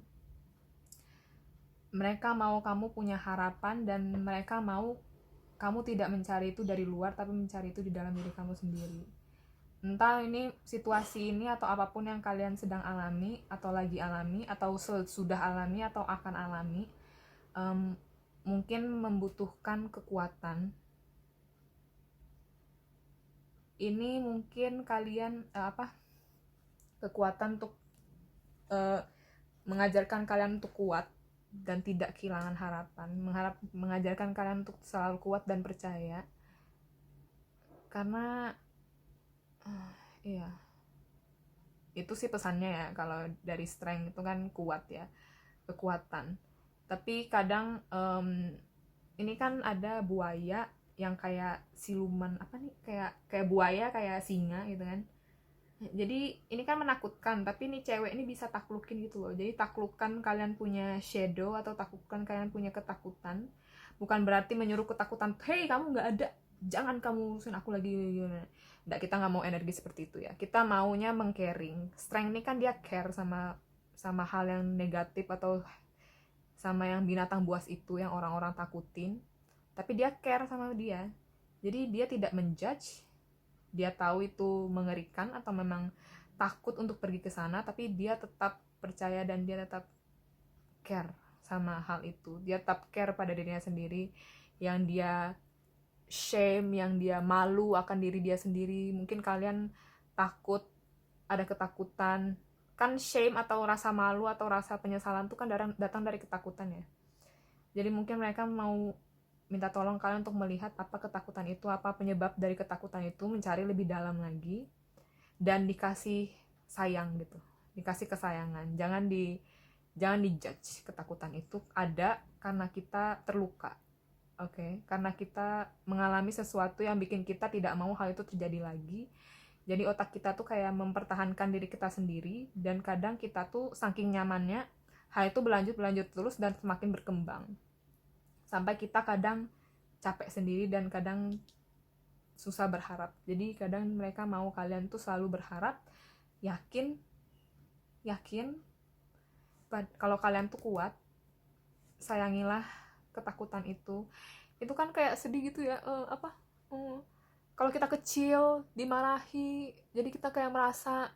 Mereka mau kamu punya harapan, dan mereka mau kamu tidak mencari itu dari luar, tapi mencari itu di dalam diri kamu sendiri. Entah ini situasi ini atau apapun yang kalian sedang alami, atau lagi alami, atau sudah alami, atau akan alami, mungkin membutuhkan kekuatan. Ini mungkin kalian kekuatan untuk mengajarkan kalian untuk kuat dan tidak kehilangan harapan, mengajarkan kalian untuk selalu kuat dan percaya. Karena iya, itu sih pesannya ya. Kalau dari strength itu kan kuat ya, kekuatan. Tapi kadang ini kan ada buaya yang kayak siluman, apa nih, kayak buaya, kayak singa gitu kan. Jadi ini kan menakutkan, tapi ini cewek ini bisa taklukin gitu loh. Jadi taklukan kalian punya shadow, atau taklukan kalian punya ketakutan. Bukan berarti menyuruh ketakutan, hey kamu nggak ada, jangan kamu urusin aku lagi. Nggak, kita nggak mau energi seperti itu ya. Kita maunya mengcaring. Strength ini kan dia care sama hal yang negatif, atau sama yang binatang buas itu yang orang-orang takutin. Tapi dia care sama dia. Jadi dia tidak menjudge. Dia tahu itu mengerikan atau memang takut untuk pergi ke sana, tapi dia tetap percaya dan dia tetap care sama hal itu. Dia tetap care pada dirinya sendiri, yang dia shame, yang dia malu akan diri dia sendiri. Mungkin kalian takut, ada ketakutan. Kan shame atau rasa malu atau rasa penyesalan itu kan datang dari ketakutan ya. Jadi mungkin mereka mau minta tolong kalian untuk melihat apa ketakutan itu, apa penyebab dari ketakutan itu, mencari lebih dalam lagi, dan dikasih sayang gitu, dikasih kesayangan. Jangan dijudge. Ketakutan itu ada karena kita terluka, oke? Karena kita mengalami sesuatu yang bikin kita tidak mau hal itu terjadi lagi. Jadi otak kita tuh kayak mempertahankan diri kita sendiri, dan kadang kita tuh saking nyamannya hal itu berlanjut terus dan semakin berkembang, sampai kita kadang capek sendiri dan kadang susah berharap. Jadi kadang mereka mau kalian tuh selalu berharap, yakin kalau kalian tuh kuat. Sayangilah ketakutan itu. Itu kan kayak sedih gitu ya. Kalau kita kecil dimarahi, jadi kita kayak merasa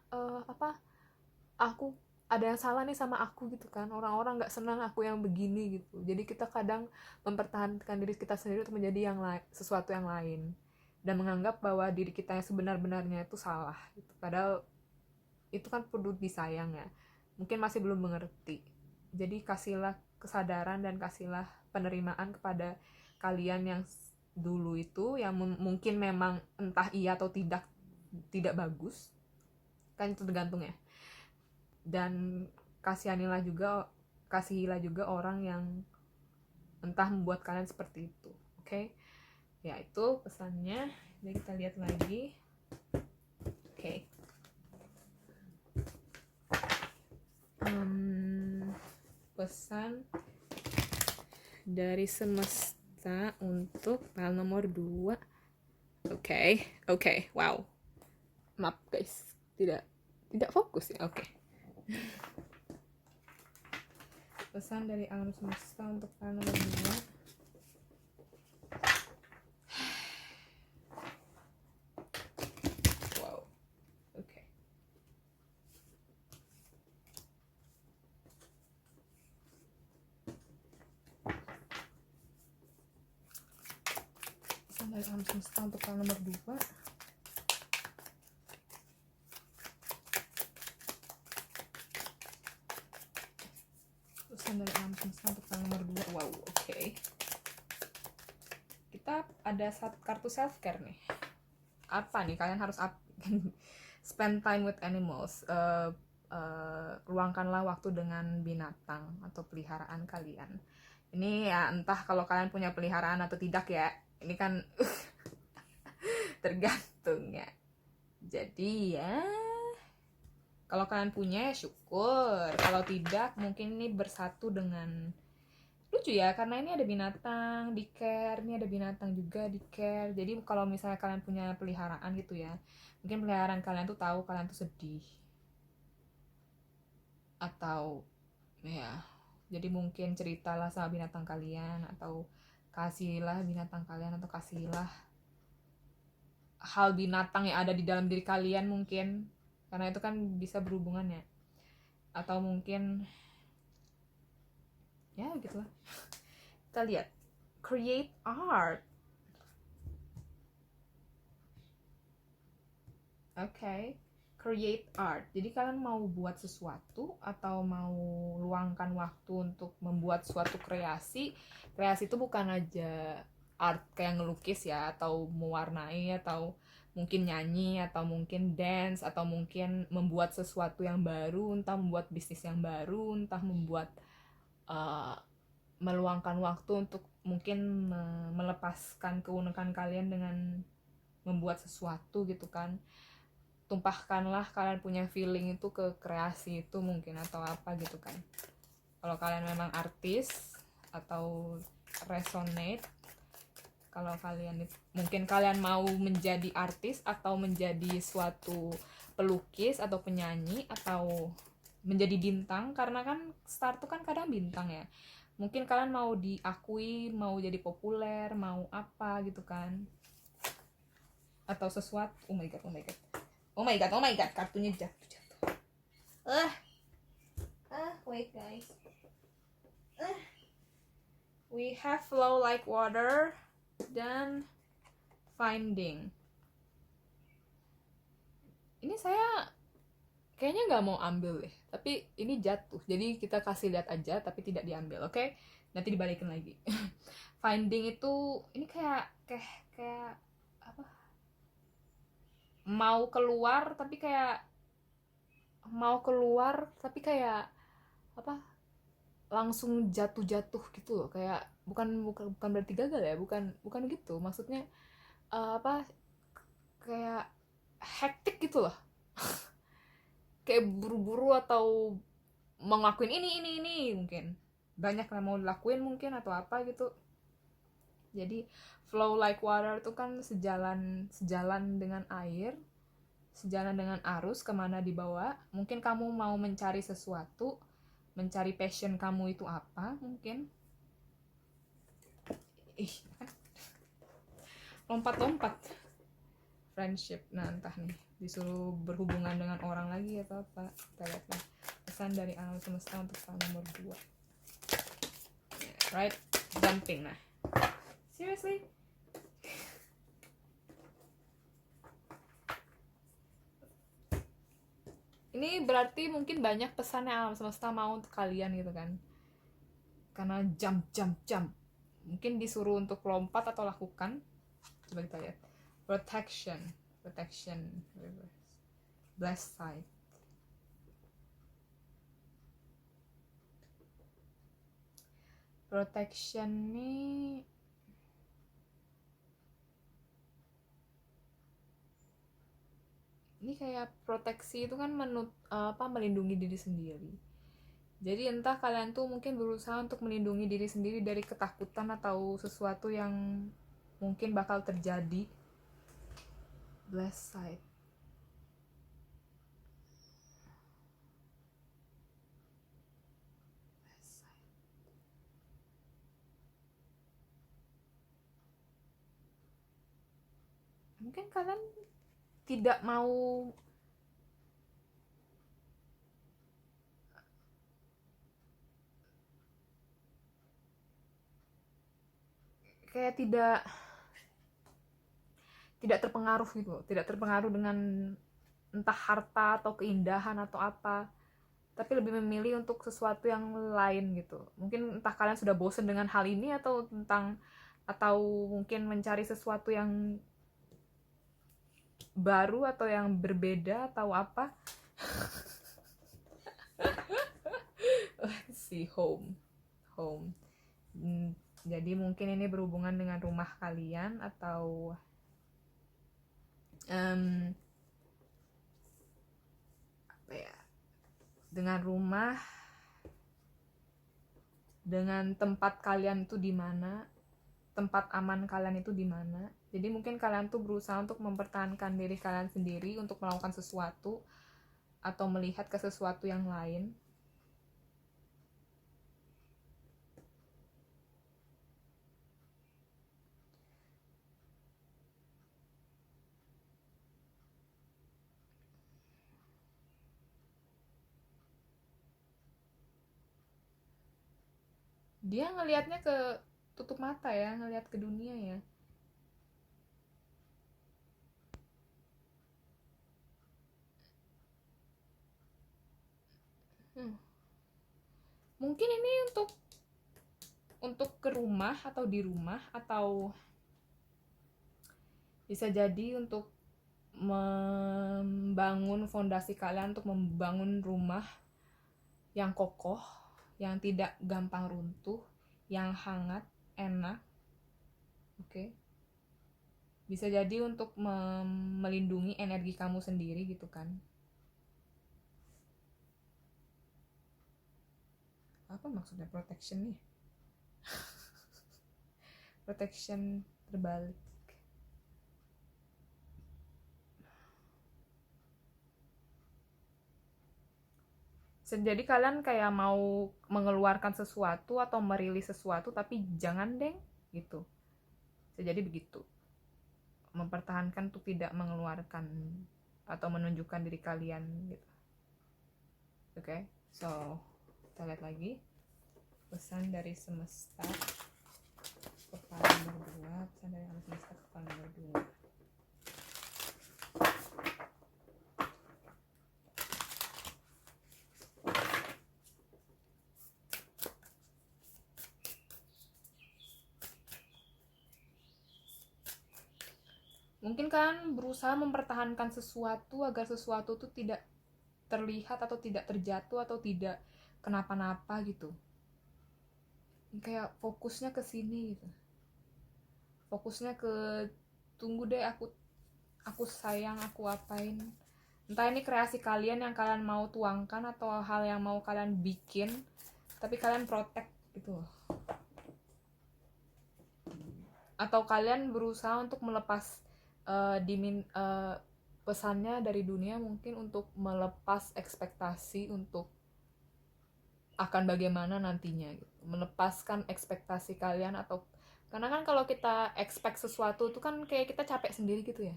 aku ada yang salah nih sama aku gitu kan. Orang-orang nggak senang aku yang begini gitu. Jadi kita kadang mempertahankan diri kita sendiri untuk menjadi sesuatu yang lain, dan menganggap bahwa diri kita yang sebenar-benarnya itu salah gitu. Padahal itu kan perlu disayang ya. Mungkin masih belum mengerti. Jadi kasihlah kesadaran dan kasihlah penerimaan kepada kalian yang dulu itu, yang mungkin memang entah iya atau tidak bagus, kan itu tergantung ya. Dan kasihilah juga orang yang entah membuat kalian seperti itu, oke? Ya, itu pesannya. Jadi kita lihat lagi. Oke. Pesan dari semesta untuk file nomor 2. Oke. Wow. Maaf guys, tidak fokus ya. Oke. Pesan dari alam semesta untuk file nomor 2. Wow. Oke. Pesan dari alam semesta untuk file nomor 2. Pesan dari alam semesta untuk file nomor 2. Wow, oke. Kita ada satu kartu self care nih. Apa nih? Kalian harus spend time with animals. Luangkanlah waktu dengan binatang atau peliharaan kalian. Ini ya entah kalau kalian punya peliharaan atau tidak ya. Ini kan tergantung ya. Jadi ya, kalau kalian punya ya syukur. Kalau tidak, mungkin ini bersatu dengan, lucu ya, karena ini ada binatang di care, ini ada binatang juga di care. Jadi kalau misalnya kalian punya peliharaan gitu ya, mungkin peliharaan kalian tuh tahu kalian tuh sedih, atau ya, Jadi mungkin ceritalah sama binatang kalian, atau kasihilah binatang kalian, atau kasihilah hal binatang yang ada di dalam diri kalian mungkin, karena itu kan bisa berhubungan ya. Atau mungkin ya gitulah. Kita lihat, create art. Okay, create art. Jadi kalian mau buat sesuatu atau mau luangkan waktu untuk membuat suatu kreasi. Kreasi itu bukan aja art kayak ngelukis ya, atau mewarnai, atau mungkin nyanyi, atau mungkin dance, atau mungkin membuat sesuatu yang baru, entah membuat bisnis yang baru, entah membuat uh, meluangkan waktu untuk mungkin melepaskan keunekan kalian dengan membuat sesuatu gitu kan. Tumpahkanlah kalian punya feeling itu ke kreasi itu mungkin, atau apa gitu kan. Kalau kalian memang artis atau resonate, kalau kalian mungkin kalian mau menjadi artis atau menjadi suatu pelukis atau penyanyi atau menjadi bintang, karena kan star tuh kan kadang bintang ya. Mungkin kalian mau diakui, mau jadi populer, mau apa gitu kan, atau sesuatu. Oh my god, oh my god, oh my god, oh my god, kartunya jatuh. Wait guys. We have flow like water dan finding. Ini saya kayaknya nggak mau ambil deh, tapi ini jatuh, jadi kita kasih lihat aja tapi tidak diambil, oke? Nanti dibalikin lagi. Finding itu ini kayak apa, mau keluar tapi kayak apa, langsung jatuh gitu loh, kayak bukan berarti gagal ya, bukan gitu maksudnya. Apa, kayak hektik gitu loh. Kayak buru-buru atau mau ngelakuin ini mungkin banyak yang mau dilakuin mungkin, atau apa gitu. Jadi flow like water itu kan sejalan dengan air, sejalan dengan arus kemana dibawa. Mungkin kamu mau mencari sesuatu, mencari passion kamu itu apa mungkin. Lompat-lompat. Friendship, nah entah nih disuruh berhubungan dengan orang lagi atau apa. Kita lihat nih, pesan dari alam semesta untuk tahun nomor 2. Right, jumping. Nah seriously, ini berarti mungkin banyak pesan yang alam semesta mau untuk kalian gitu kan, karena jump. Mungkin disuruh untuk lompat atau lakukan. Coba kita lihat, protection, reverse, blessed side. Protection ini kayak proteksi itu kan melindungi diri sendiri. Jadi entah kalian tuh mungkin berusaha untuk melindungi diri sendiri dari ketakutan atau sesuatu yang mungkin bakal terjadi. Blessed side. Mungkin kalian tidak mau kayak tidak terpengaruh gitu, tidak terpengaruh dengan entah harta atau keindahan atau apa, tapi lebih memilih untuk sesuatu yang lain gitu. Mungkin entah kalian sudah bosan dengan hal ini atau mungkin mencari sesuatu yang baru atau yang berbeda atau apa. Si home. Jadi mungkin ini berhubungan dengan rumah kalian atau apa ya, dengan rumah, dengan tempat kalian itu di mana, tempat aman kalian itu di mana. Jadi mungkin kalian tuh berusaha untuk mempertahankan diri kalian sendiri untuk melakukan sesuatu atau melihat ke sesuatu yang lain. Dia ngelihatnya ke tutup mata ya, ngelihat ke dunia ya. Mungkin ini untuk ke rumah atau di rumah, atau bisa jadi untuk membangun fondasi kalian, untuk membangun rumah yang kokoh, yang tidak gampang runtuh, yang hangat, enak. Oke. Bisa jadi untuk melindungi energi kamu sendiri gitu kan. Apa maksudnya protection nih? Protection terbalik. Jadi kalian kayak mau mengeluarkan sesuatu atau merilis sesuatu, tapi jangan deng gitu. Jadi begitu. Mempertahankan untuk tidak mengeluarkan atau menunjukkan diri kalian gitu. Oke, so kita lihat lagi pesan dari semesta kepada nomor 2, pesan dari alam semesta kepada nomor 2. Mungkin kalian berusaha mempertahankan sesuatu agar sesuatu itu tidak terlihat atau tidak terjatuh atau tidak kenapa-napa gitu. Kayak fokusnya ke sini gitu. Fokusnya ke tunggu deh, aku sayang, aku apain. Entah ini kreasi kalian yang kalian mau tuangkan atau hal yang mau kalian bikin, tapi kalian protect gitu. Atau kalian berusaha untuk melepas pesannya dari dunia, mungkin untuk melepas ekspektasi untuk akan bagaimana nantinya gitu. Melepaskan ekspektasi kalian, atau karena kan kalau kita expect sesuatu itu kan kayak kita capek sendiri gitu ya.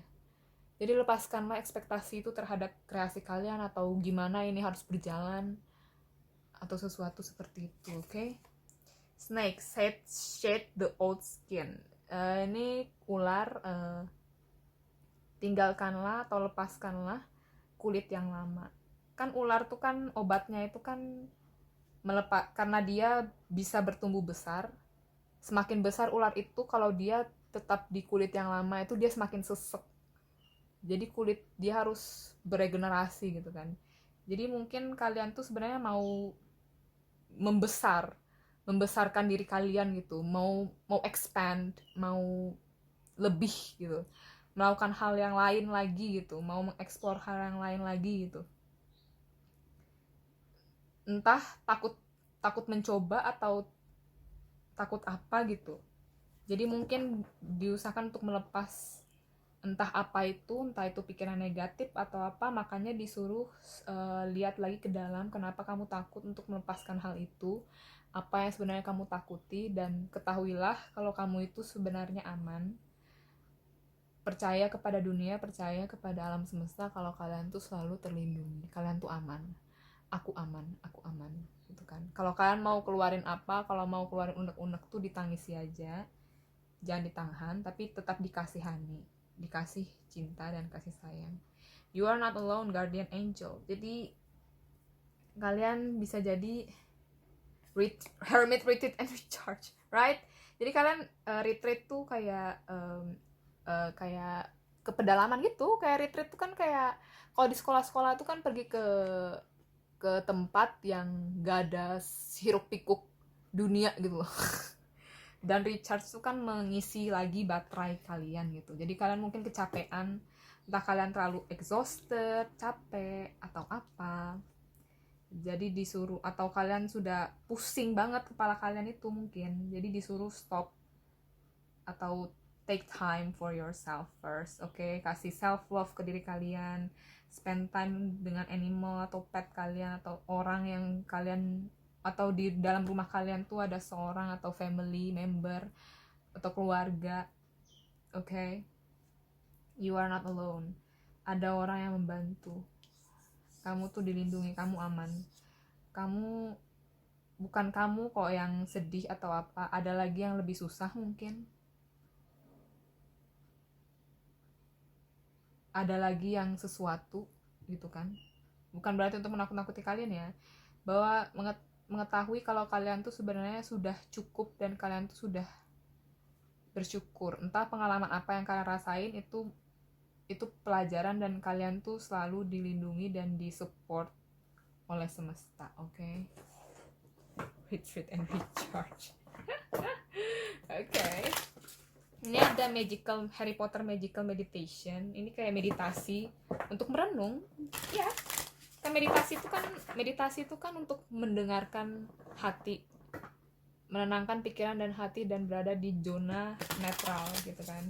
Jadi lepaskanlah ekspektasi itu terhadap kreasi kalian, atau gimana ini harus berjalan, atau sesuatu seperti itu. Oke, okay? Snake shed the old skin. Ini ular, tinggalkanlah atau lepaskanlah kulit yang lama. Kan ular tuh kan obatnya itu kan karena dia bisa bertumbuh besar. Semakin besar ular itu, kalau dia tetap di kulit yang lama itu dia semakin sesek. Jadi kulit dia harus beregenerasi gitu kan. Jadi mungkin kalian tuh sebenarnya mau membesarkan diri kalian gitu, mau expand, mau lebih gitu, melakukan hal yang lain lagi gitu, mau mengeksplor hal yang lain lagi gitu. Entah takut mencoba atau takut apa gitu. Jadi mungkin diusahakan untuk melepas entah apa itu, entah itu pikiran negatif atau apa. Makanya disuruh lihat lagi ke dalam, kenapa kamu takut untuk melepaskan hal itu, apa yang sebenarnya kamu takuti, dan ketahuilah kalau kamu itu sebenarnya aman. Percaya kepada dunia, percaya kepada alam semesta kalau kalian tuh selalu terlindungi, kalian tuh aman. Aku aman, aku aman gitu kan. Kalau kalian mau keluarin apa, kalau mau keluarin unek-unek tuh ditangisi aja, jangan ditahan, tapi tetap dikasihani, dikasih cinta dan kasih sayang. You are not alone, guardian angel. Jadi kalian bisa jadi hermit, retreat, and recharge, right? Jadi kalian retreat tuh kayak kayak ke pedalaman gitu. Kayak retreat tuh kan kayak kalau di sekolah-sekolah tuh kan pergi ke tempat yang gak ada hiruk pikuk dunia gitu loh. Dan recharge tuh kan mengisi lagi baterai kalian gitu. Jadi kalian mungkin kecapean, entah kalian terlalu exhausted, capek atau apa, jadi disuruh, atau kalian sudah pusing banget kepala kalian itu mungkin, jadi disuruh stop atau take time for yourself first. Oke, kasih self love ke diri kalian, spend time dengan animal atau pet kalian, atau orang yang kalian, atau di dalam rumah kalian tuh ada seorang atau family member atau keluarga. Oke, you are not alone, ada orang yang membantu kamu tuh, dilindungi, kamu aman, kamu bukan kamu kok yang sedih atau apa, ada lagi yang lebih susah mungkin, ada lagi yang sesuatu gitu kan. Bukan berarti untuk menakut-nakuti kalian ya, bahwa mengetahui kalau kalian tuh sebenarnya sudah cukup dan kalian tuh sudah bersyukur. Entah pengalaman apa yang kalian rasain, itu pelajaran dan kalian tuh selalu dilindungi dan disupport oleh semesta. Oke, retreat and recharge. Oke. Ini ada Harry Potter Magical Meditation. Ini kayak meditasi untuk merenung. Ya, kan meditasi itu kan untuk mendengarkan hati, menenangkan pikiran dan hati dan berada di zona netral gitu kan.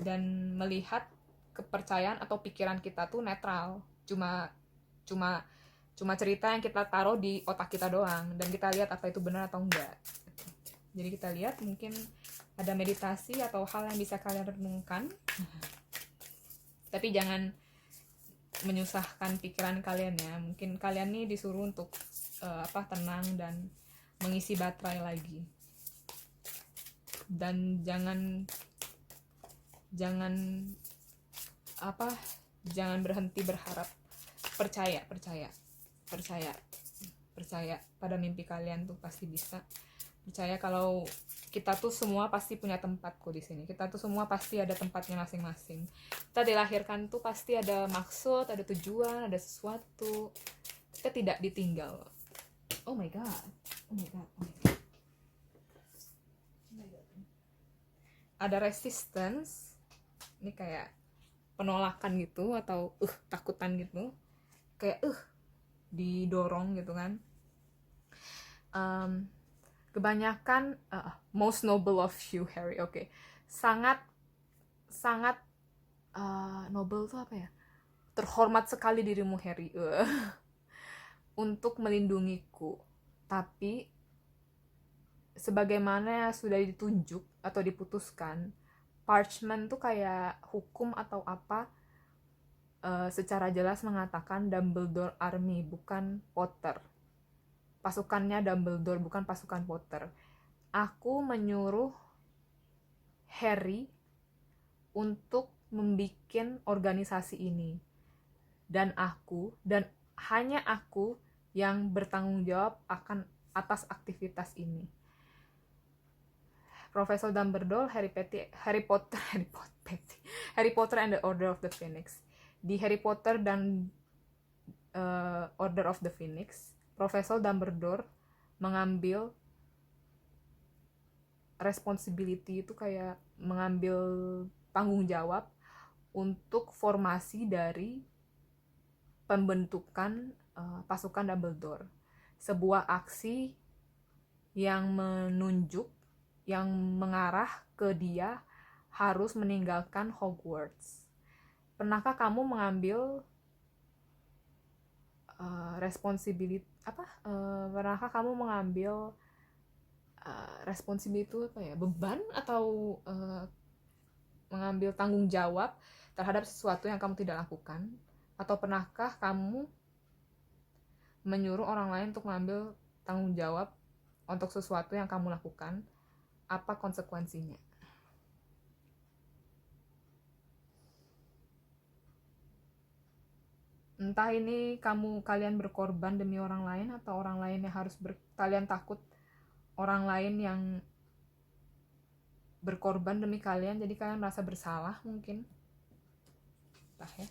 Dan melihat kepercayaan atau pikiran kita tuh netral. Cuma cerita yang kita taruh di otak kita doang dan kita lihat apa itu benar atau enggak. Jadi kita lihat mungkin ada meditasi atau hal yang bisa kalian renungkan. Tapi jangan menyusahkan pikiran kalian ya. Mungkin kalian nih disuruh untuk tenang dan mengisi baterai lagi. Dan jangan berhenti berharap. Percaya pada mimpi kalian tuh pasti bisa. Percaya kalau kita tuh semua pasti punya tempat kok di sini. Kita tuh semua pasti ada tempatnya masing-masing. Kita dilahirkan tuh pasti ada maksud, ada tujuan, ada sesuatu. Kita tidak ditinggal. Oh my god. Ada resistance. Ini kayak penolakan gitu atau takutan gitu. Kayak didorong gitu kan. Kebanyakan most noble of you, Harry. Oke. Sangat noble tuh apa ya? Terhormat sekali dirimu, Harry. Untuk melindungiku. Tapi sebagaimana sudah ditunjuk atau diputuskan, parchment tuh kayak hukum atau apa, secara jelas mengatakan Dumbledore Army, bukan Potter. Pasukannya Dumbledore, bukan pasukan Potter. Aku menyuruh Harry untuk membuat organisasi ini. Dan hanya aku yang bertanggung jawab atas aktivitas ini. Profesor Dumbledore, Harry Potter and the Order of the Phoenix. Di Harry Potter dan Order of the Phoenix, Profesor Dumbledore mengambil responsibility, itu kayak mengambil tanggung jawab untuk formasi dari pembentukan pasukan Dumbledore. Sebuah aksi yang mengarah ke dia harus meninggalkan Hogwarts. Pernahkah kamu mengambil responsibility pernahkah kamu mengambil responsibility itu apa ya, beban atau mengambil tanggung jawab terhadap sesuatu yang kamu tidak lakukan? Atau pernahkah kamu menyuruh orang lain untuk mengambil tanggung jawab untuk sesuatu yang kamu lakukan? Apa konsekuensinya? Entah ini kalian berkorban demi orang lain, atau orang lain yang kalian takut orang lain yang berkorban demi kalian, jadi kalian merasa bersalah mungkin. Entah ya.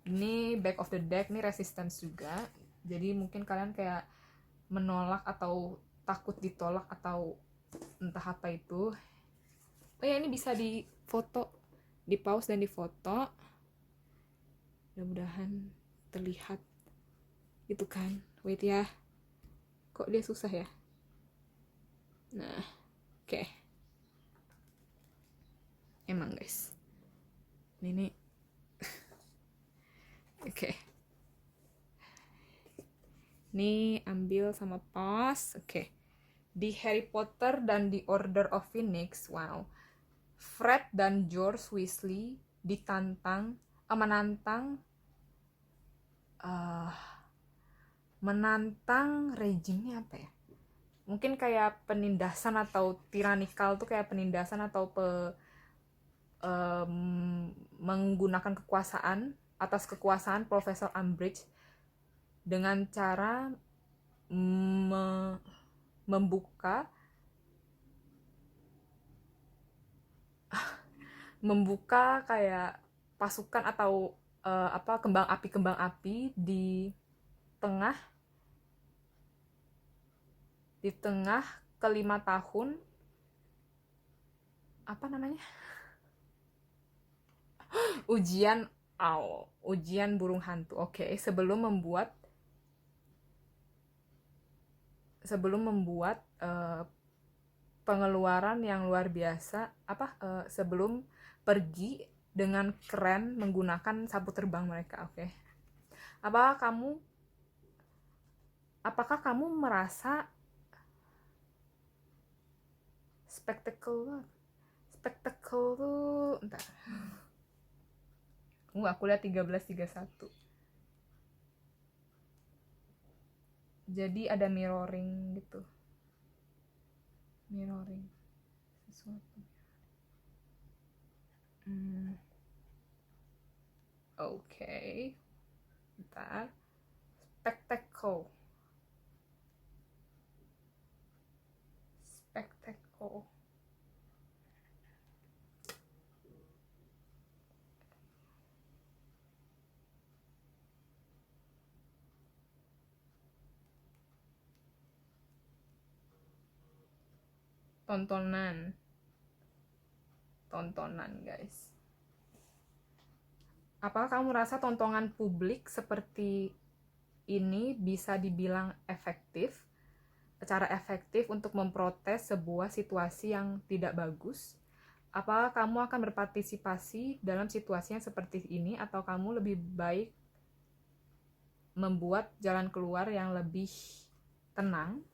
Ini back of the deck, ini resistance juga. Jadi mungkin kalian kayak menolak atau takut ditolak atau entah apa itu. Oh ya, ini bisa difoto, di pause dan difoto. Mudah-mudahan terlihat gitu kan. Wait ya, kok dia susah ya. Nah, oke. Emang guys, ini oke. Ini ambil sama pause. Oke. Di Harry Potter dan di Order of Phoenix, wow, Fred dan George Weasley menantang menantang rejimnya apa ya? Mungkin kayak penindasan atau tyrannical tuh kayak penindasan atau menggunakan kekuasaan atas kekuasaan Profesor Umbridge dengan cara membuka kayak pasukan atau kembang api tengah di tengah kelima tahun apa namanya ujian burung hantu. Oke, sebelum membuat pengeluaran yang luar biasa sebelum pergi dengan keren menggunakan sapu terbang mereka. Oke. Apakah kamu merasa spektakel tuh entar. Aku lihat 1331. Jadi ada mirroring gitu. Mirroring sesuatu. Oke. Bentar. Spectacle. Tontonan guys. Apakah kamu merasa tontonan publik seperti ini bisa dibilang cara efektif untuk memprotes sebuah situasi yang tidak bagus? Apakah kamu akan berpartisipasi dalam situasi yang seperti ini, atau kamu lebih baik membuat jalan keluar yang lebih tenang?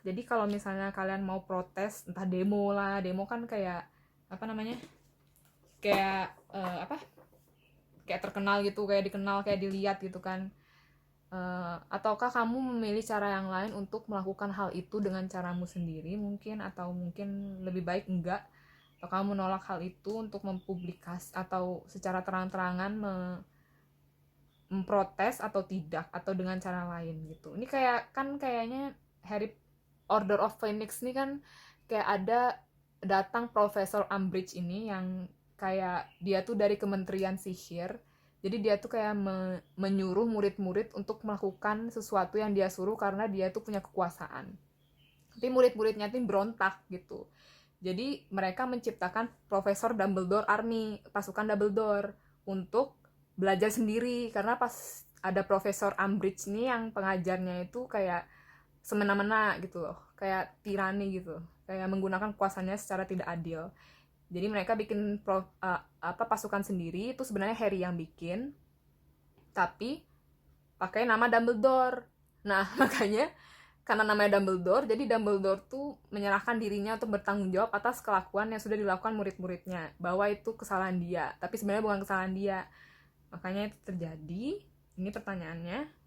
Jadi kalau misalnya kalian mau protes, entah demo kan kayak apa namanya, kayak kayak terkenal gitu, kayak dikenal, kayak dilihat gitu kan. Ataukah kamu memilih cara yang lain untuk melakukan hal itu dengan caramu sendiri mungkin, atau mungkin lebih baik enggak, atau kamu menolak hal itu untuk mempublikas atau secara terang-terangan memprotes atau tidak, atau dengan cara lain gitu. Ini kayaknya Order of Phoenix ini kan kayak ada datang Profesor Umbridge ini yang kayak dia tuh dari Kementerian Sihir. Jadi dia tuh kayak menyuruh murid-murid untuk melakukan sesuatu yang dia suruh karena dia tuh punya kekuasaan. Tapi murid-muridnya tuh berontak gitu. Jadi mereka menciptakan Profesor Dumbledore Army, pasukan Dumbledore, untuk belajar sendiri. Karena pas ada Profesor Umbridge nih yang pengajarnya itu kayak semena-mena gitu loh, kayak tirani gitu, kayak menggunakan kuasanya secara tidak adil. Jadi mereka bikin pasukan sendiri, itu sebenarnya Harry yang bikin, tapi pakai nama Dumbledore. Nah makanya karena namanya Dumbledore, jadi Dumbledore tuh menyerahkan dirinya untuk bertanggung jawab atas kelakuan yang sudah dilakukan murid-muridnya, bahwa itu kesalahan dia, tapi sebenarnya bukan kesalahan dia. Makanya itu terjadi. Ini pertanyaannya,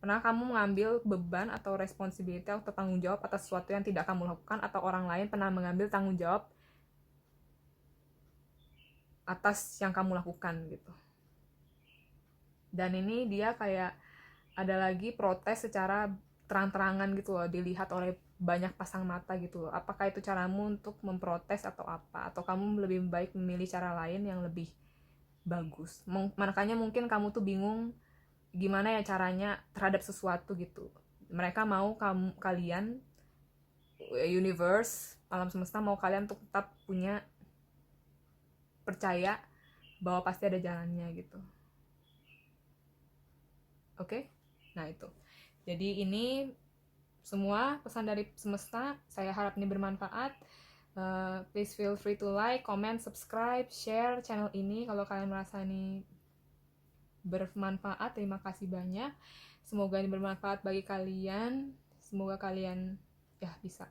pernah kamu mengambil beban atau responsibility atau tanggung jawab atas sesuatu yang tidak kamu lakukan, atau orang lain pernah mengambil tanggung jawab atas yang kamu lakukan gitu. Dan ini dia kayak ada lagi protes secara terang-terangan gitu loh, dilihat oleh banyak pasang mata gitu loh. Apakah itu caramu untuk memprotes atau apa? Atau kamu lebih baik memilih cara lain yang lebih bagus? Makanya mungkin kamu tuh bingung gimana ya caranya terhadap sesuatu gitu. Mereka mau kalian, universe, alam semesta mau kalian untuk tetap punya percaya bahwa pasti ada jalannya gitu. Oke? Nah itu. Jadi ini semua pesan dari semesta. Saya harap ini bermanfaat. Please feel free to like, comment, subscribe, share channel ini kalau kalian merasa ini bermanfaat. Terima kasih banyak. Semoga ini bermanfaat bagi kalian. Semoga kalian ya bisa.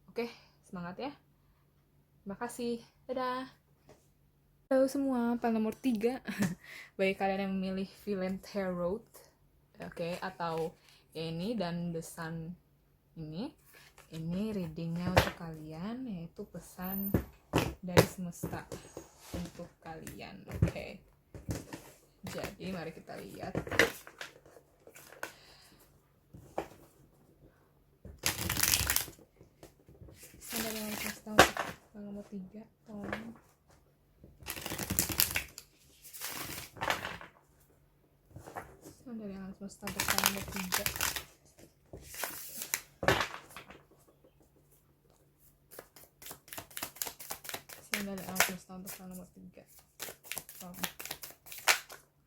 Oke, semangat ya. Terima kasih. Dadah. Halo semua, panel nomor 3. Bagi kalian yang memilih Villain Tarot, Oke, atau ya ini dan the sun ini readingnya untuk kalian, yaitu pesan dari semesta untuk kalian. Oke, jadi mari kita lihat. Sandal yang semesta untuk nomor 3, tolong. Sandal yang semesta untuk nomor 3. Sandal yang semesta untuk nomor 3. Tolong.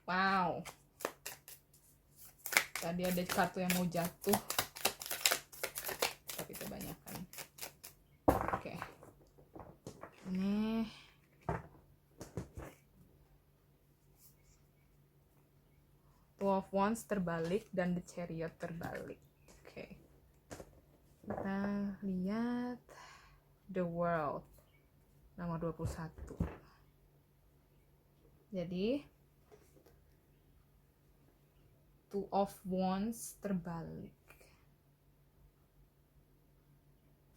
Wow. Tadi ada kartu yang mau jatuh, tapi kebanyakan. Oke. Ini Two of Wands terbalik dan the Chariot terbalik. Oke. Kita lihat the World nomor 21. Jadi Two of Wands terbalik.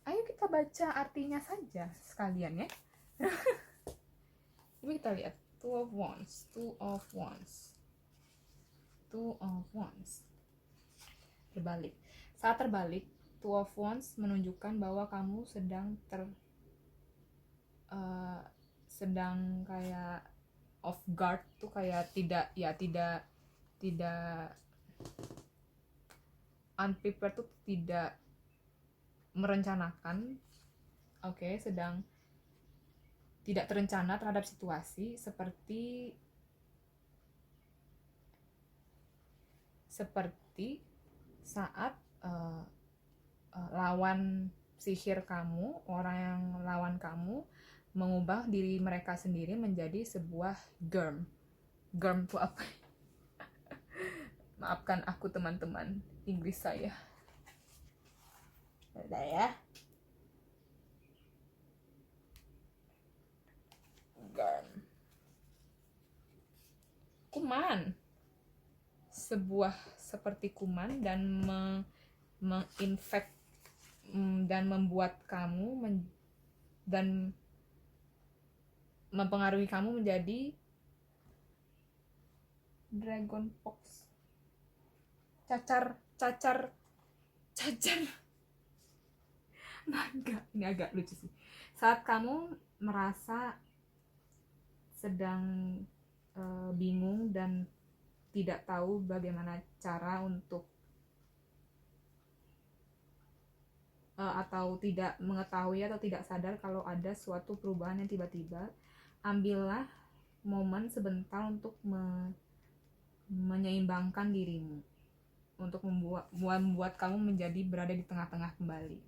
Ayo kita baca artinya saja sekalian ya. Ini kita lihat Two of Wands, Two of Wands, Two of Wands terbalik. Saat terbalik, Two of Wands menunjukkan bahwa kamu sedang kayak off guard tuh, kayak tidak unprepared tuh, tidak merencanakan. Oke, sedang tidak terencana terhadap situasi seperti saat lawan sihir kamu, orang yang lawan kamu mengubah diri mereka sendiri menjadi sebuah germ. Germ itu apa? Maafkan aku teman-teman, Inggris saya. Ada ya. Germ. Kuman. Sebuah seperti kuman dan menginfect dan membuat kamu dan mempengaruhi kamu menjadi dragon pox, cacar naga. Ini agak lucu sih. Saat kamu merasa sedang bingung dan tidak tahu bagaimana cara untuk atau tidak mengetahui atau tidak sadar kalau ada suatu perubahan yang tiba-tiba, ambillah momen sebentar untuk menyeimbangkan dirimu, untuk membuat kamu menjadi berada di tengah-tengah kembali.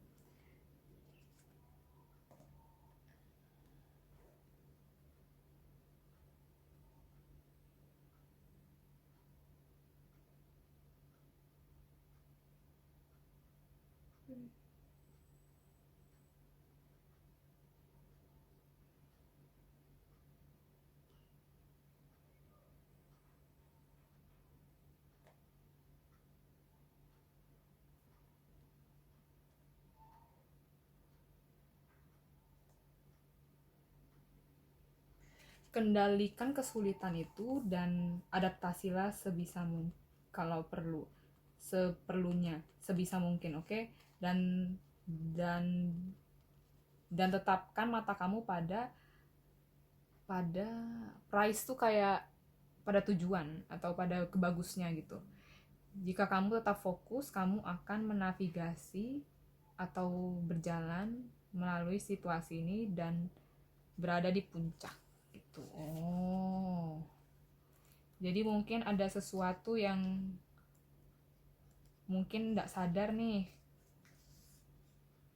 Kendalikan kesulitan itu dan adaptasilah sebisa mungkin, kalau perlu, sebisa mungkin, oke? Dan tetapkan mata kamu pada price tuh, kayak pada tujuan atau pada kebagusnya gitu. Jika kamu tetap fokus, kamu akan menavigasi atau berjalan melalui situasi ini dan berada di puncak gitu. Oh, jadi mungkin ada sesuatu yang mungkin tidak sadar nih,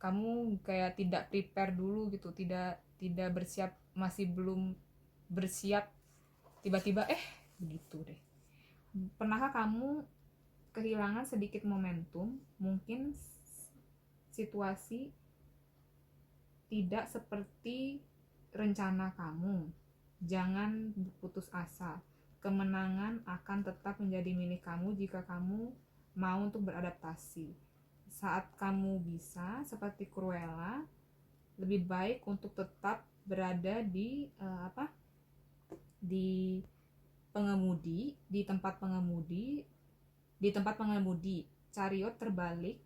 kamu kayak tidak prepare dulu gitu, tidak bersiap, masih belum bersiap, tiba-tiba begitu deh. Pernahkah kamu kehilangan sedikit momentum, mungkin situasi tidak seperti rencana kamu? Jangan putus asa, kemenangan akan tetap menjadi milik kamu jika kamu mau untuk beradaptasi. Saat kamu bisa, seperti Cruella, lebih baik untuk tetap berada di di pengemudi, di tempat pengemudi. Chariot terbalik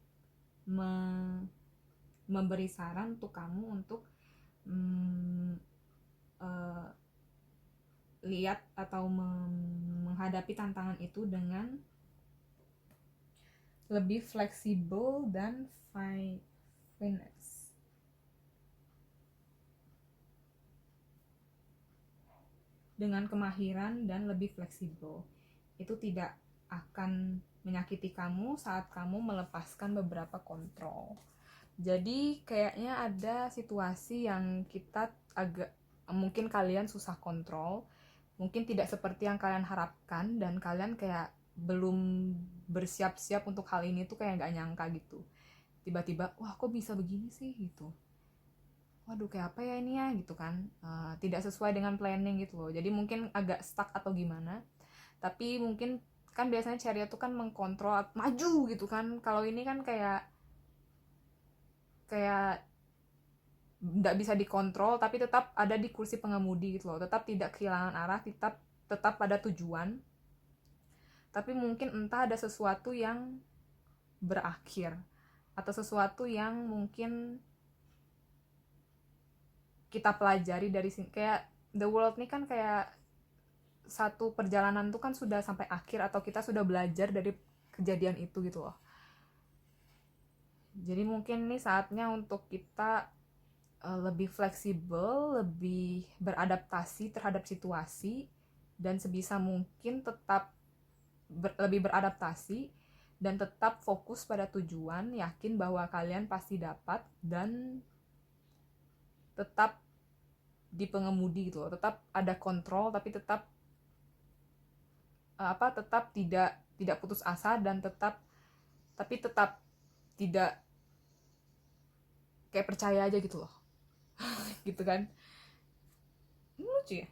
memberi saran untuk kamu untuk lihat atau menghadapi tantangan itu dengan lebih fleksibel dan finesse. Dengan kemahiran dan lebih fleksibel. Itu tidak akan menyakiti kamu saat kamu melepaskan beberapa kontrol. Jadi kayaknya ada situasi yang kita agak, mungkin kalian susah kontrol, mungkin tidak seperti yang kalian harapkan, dan kalian kayak belum bersiap-siap untuk hal ini tuh kayak gak nyangka gitu. Tiba-tiba, wah kok bisa begini sih gitu. Waduh kayak apa ya ini ya gitu kan. Tidak sesuai dengan planning gitu loh. Jadi mungkin agak stuck atau gimana. Tapi mungkin kan biasanya Chariot tuh kan mengkontrol maju gitu kan. Kalau ini kan kayak nggak bisa dikontrol tapi tetap ada di kursi pengemudi gitu loh, tetap tidak kehilangan arah, tetap pada tujuan, tapi mungkin entah ada sesuatu yang berakhir atau sesuatu yang mungkin kita pelajari dari sini. Kayak The World nih kan kayak satu perjalanan tuh kan sudah sampai akhir atau kita sudah belajar dari kejadian itu gitu loh. Jadi mungkin nih saatnya untuk kita lebih fleksibel, lebih beradaptasi terhadap situasi, dan sebisa mungkin tetap lebih beradaptasi dan tetap fokus pada tujuan, yakin bahwa kalian pasti dapat, dan tetap di pengemudi gitu loh, tetap ada kontrol tapi tetap tetap tidak putus asa, dan tetap tidak kayak percaya aja gitu loh. Gitu kan, lucu ya,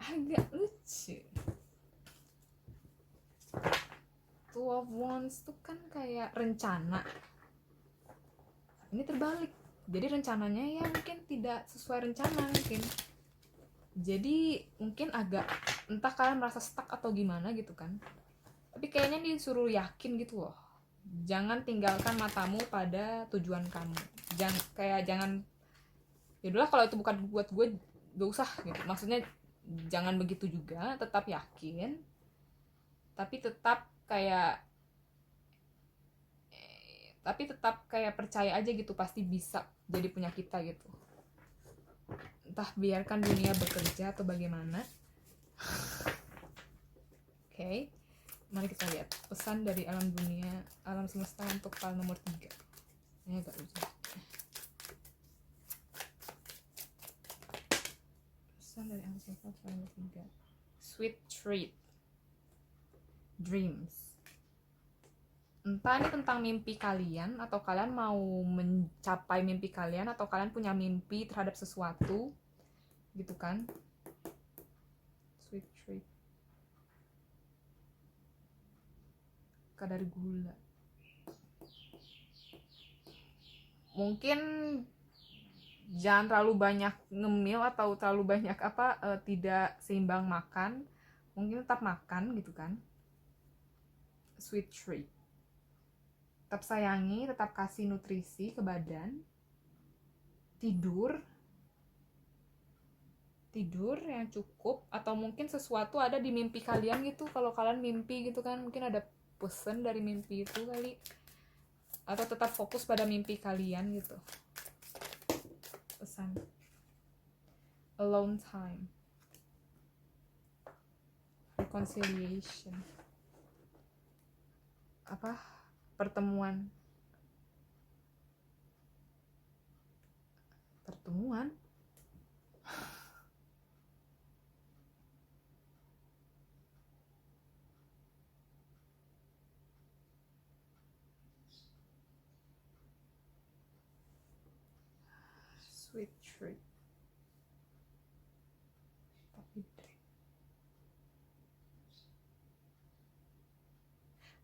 agak lucu. Two of Wands tuh kan kayak rencana, ini terbalik, jadi rencananya ya mungkin tidak sesuai rencana mungkin. Jadi mungkin agak, entah kalian merasa stuck atau gimana gitu kan, tapi kayaknya disuruh yakin gitu loh. Jangan tinggalkan matamu pada tujuan kamu. Jangan yaudahlah kalau itu bukan buat gue gak usah gitu. Maksudnya jangan begitu juga, tetap yakin, tapi tetap kayak percaya aja gitu, pasti bisa jadi punya kita gitu. Entah biarkan dunia bekerja atau bagaimana. Oke. Mari kita lihat pesan dari alam dunia, alam semesta untuk file nomor 3. Ini agak lucu. Pesan dari alam semesta file nomor 3. Sweet treat. Dreams. Entah ini tentang mimpi kalian, atau kalian mau mencapai mimpi kalian, atau kalian punya mimpi terhadap sesuatu gitu kan. Sweet treat. Kadar gula. Mungkin jangan terlalu banyak ngemil atau terlalu banyak tidak seimbang makan. Mungkin tetap makan gitu kan. Sweet treat. Tetap sayangi, tetap kasih nutrisi ke badan. Tidur yang cukup, atau mungkin sesuatu ada di mimpi kalian gitu. Kalau kalian mimpi gitu kan, mungkin ada pesan dari mimpi itu kali, atau tetap fokus pada mimpi kalian gitu. Pesan. Alone time. Reconciliation. Pertemuan. Sweet treat. Tapi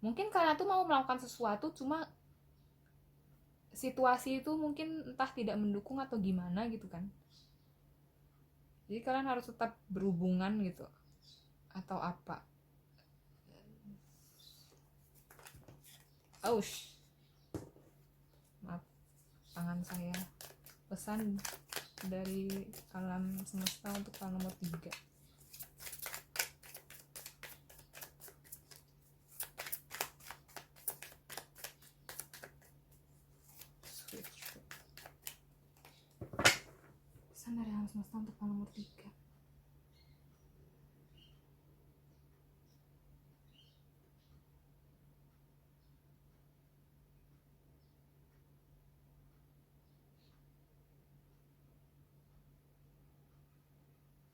Mungkin kalian tuh mau melakukan sesuatu, cuma situasi itu mungkin entah tidak mendukung atau gimana gitu kan. Jadi kalian harus tetap berhubungan gitu atau apa. Aush, maaf, tangan saya. Pesan dari alam semesta untuk hal nomor 3. Pesan dari alam semesta untuk hal nomor 3.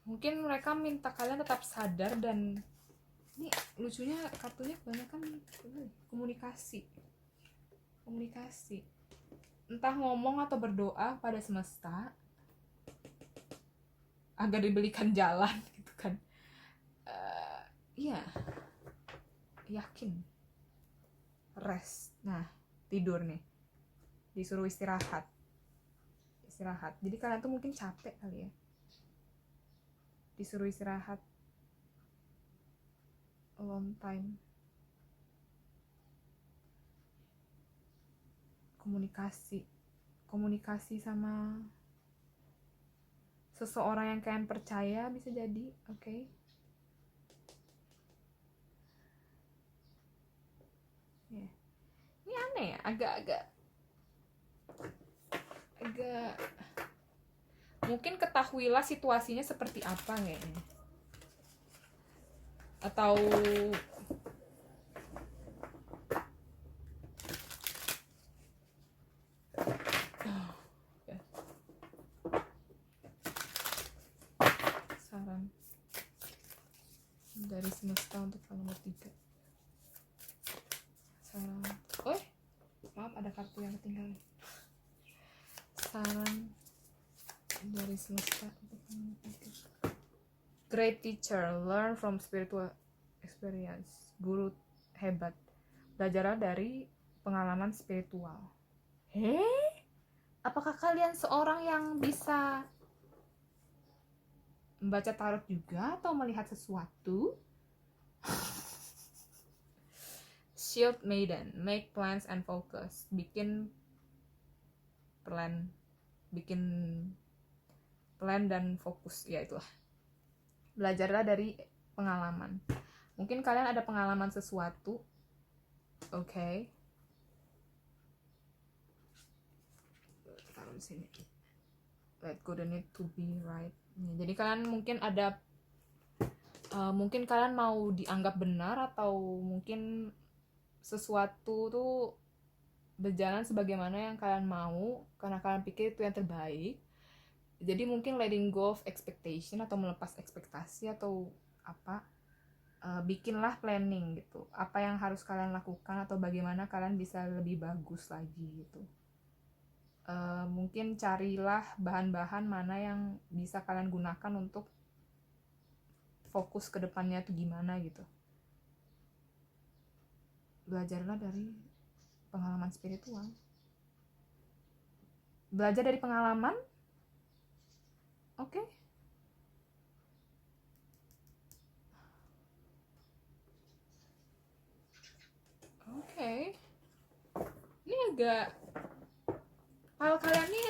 Mungkin mereka minta kalian tetap sadar, dan ini lucunya kartunya kebanyakan komunikasi. Entah ngomong atau berdoa pada semesta agar diberikan jalan gitu kan. Iya, yakin, rest. Nah, tidur nih, disuruh istirahat. Jadi kalian tuh mungkin capek kali ya, disuruh istirahat a long time. Komunikasi sama seseorang yang kalian percaya bisa jadi. Oke. Yeah. Ini aneh ya, agak mungkin ketahuilah situasinya seperti apa kayaknya, atau saran dari semesta untuk hal nomor 3. Saran, maaf, ada kartu yang ketinggalan. Saran dari semesta untuk hal nomor 3. Great teacher, learn from spiritual experience. Guru hebat, belajarlah dari pengalaman spiritual. Apakah kalian seorang yang bisa membaca tarot juga atau melihat sesuatu? Shield Maiden, make plans and focus. Bikin plan dan fokus, ya itulah. Belajarlah dari pengalaman. Mungkin kalian ada pengalaman sesuatu. Oke. Taruh di sini. Let go the need to be right. Jadi kalian mungkin ada mungkin kalian mau dianggap benar, atau mungkin sesuatu tuh berjalan sebagaimana yang kalian mau karena kalian pikir itu yang terbaik. Jadi mungkin letting go of expectation atau melepas ekspektasi atau apa, bikinlah planning gitu, apa yang harus kalian lakukan atau bagaimana kalian bisa lebih bagus lagi gitu. Mungkin carilah bahan-bahan mana yang bisa kalian gunakan untuk fokus ke depannya tuh gimana gitu. Belajarlah dari pengalaman spiritual. Belajar dari pengalaman. Oke. Ini agak, hal kalian ini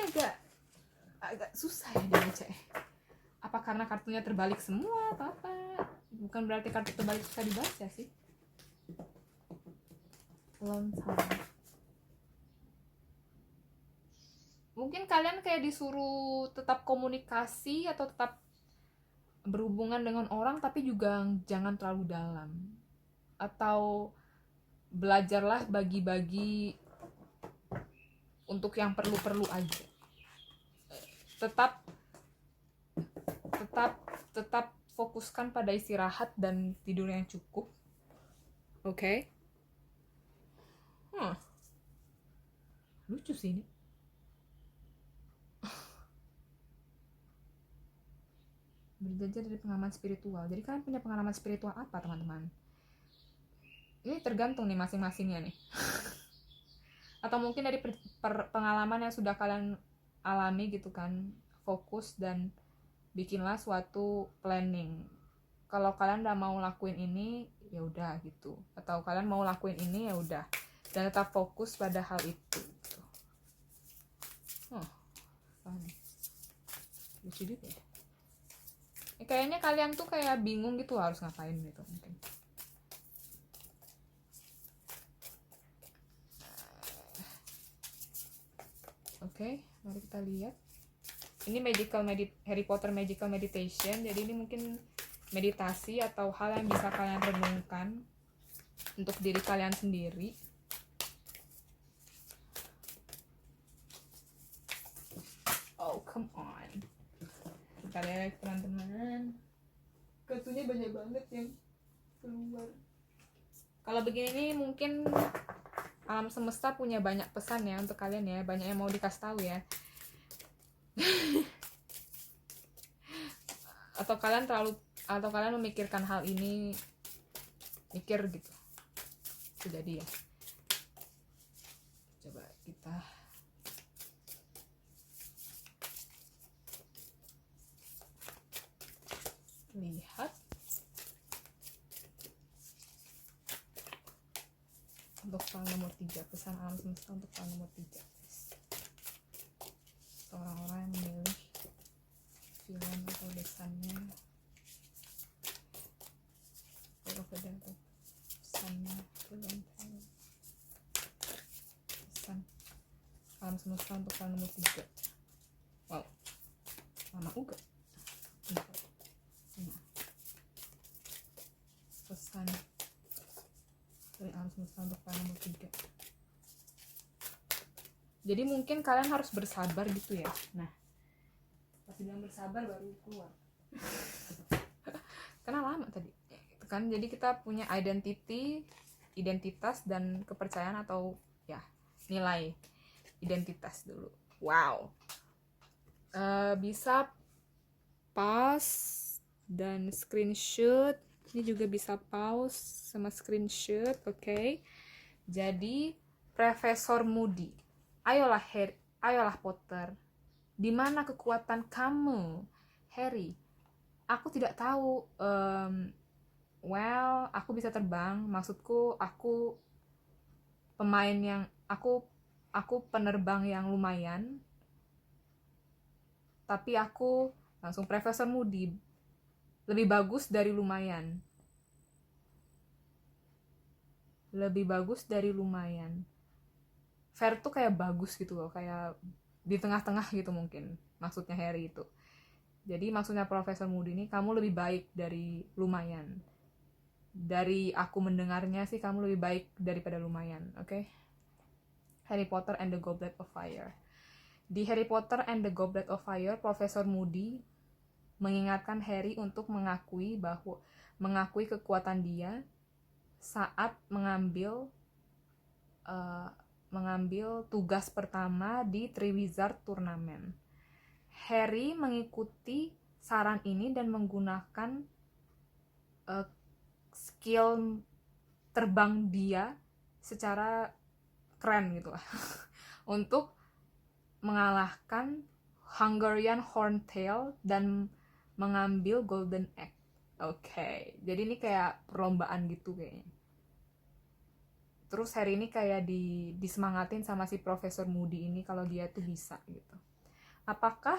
agak susah ya dibaca. Apa karena kartunya terbalik semua atau apa? Bukan berarti kartu terbalik susah dibaca sih. Long time. Mungkin kalian kayak disuruh tetap komunikasi atau tetap berhubungan dengan orang, tapi juga jangan terlalu dalam. Atau belajarlah bagi-bagi untuk yang perlu-perlu aja. Tetap fokuskan pada istirahat dan tidur yang cukup. Oke. Lucu sih ini. Belajar dari pengalaman spiritual. Jadi kalian punya pengalaman spiritual apa, teman-teman? Ini tergantung nih masing-masingnya nih. Atau mungkin dari pengalaman yang sudah kalian alami gitu kan, fokus dan bikinlah suatu planning. Kalau kalian udah mau lakuin ini ya udah gitu, atau kalian mau lakuin ini ya udah, dan tetap fokus pada hal itu gitu. Lucu juga ya. Kayaknya kalian tuh kayak bingung gitu harus ngapain gitu mungkin. Oke, mari kita lihat. Ini Harry Potter Magical Meditation. Jadi ini mungkin meditasi atau hal yang bisa kalian renungkan untuk diri kalian sendiri. Oh, come on. Kita lihat teman-teman. Kartunya banyak banget yang keluar. Kalau begini nih mungkin alam semesta punya banyak pesan ya untuk kalian ya. Banyak yang mau dikasih tahu ya. Atau kalian memikirkan hal ini, mikir gitu. Itu jadi ya. Coba kita lihat untuk file nomor 3, pesan alam semesta untuk file nomor 3. Orang-orang yang memilih film atau desainnya, pesannya, pesan alam semesta untuk file nomor 3. Wow, lama juga. Pesan dari alam semesta untuk file nomor 3. Jadi mungkin kalian harus bersabar gitu ya. Nah, pas bilang bersabar baru keluar. Karena lama tadi kan. Jadi kita punya identitas dan kepercayaan atau ya nilai identitas dulu. Wow. Bisa pause dan screenshot. Ini juga bisa pause sama screenshot, oke. Jadi Profesor Moody, ayolah Harry, ayolah Potter. Di mana kekuatan kamu, Harry? Aku tidak tahu. Well, aku bisa terbang. Maksudku, aku penerbang yang lumayan. Tapi aku langsung Profesor Moody, lebih bagus dari lumayan. Lebih bagus dari lumayan. Fair tuh kayak bagus gitu loh, kayak di tengah-tengah gitu mungkin maksudnya Harry itu. Jadi maksudnya Profesor Moody ini, kamu lebih baik dari lumayan. Dari aku mendengarnya sih kamu lebih baik daripada lumayan, oke? Harry Potter and the Goblet of Fire. Di Harry Potter and the Goblet of Fire, Profesor Moody mengingatkan Harry untuk mengakui kekuatan dia saat mengambil tugas pertama di Triwizard Turnamen. Harry mengikuti saran ini dan menggunakan skill terbang dia secara keren gitu lah untuk mengalahkan Hungarian Horntail dan mengambil Golden Egg. Oke. Jadi ini kayak perlombaan gitu kayaknya. Terus Harry ini kayak disemangatin sama si Profesor Moody ini kalau dia tuh bisa gitu. Apakah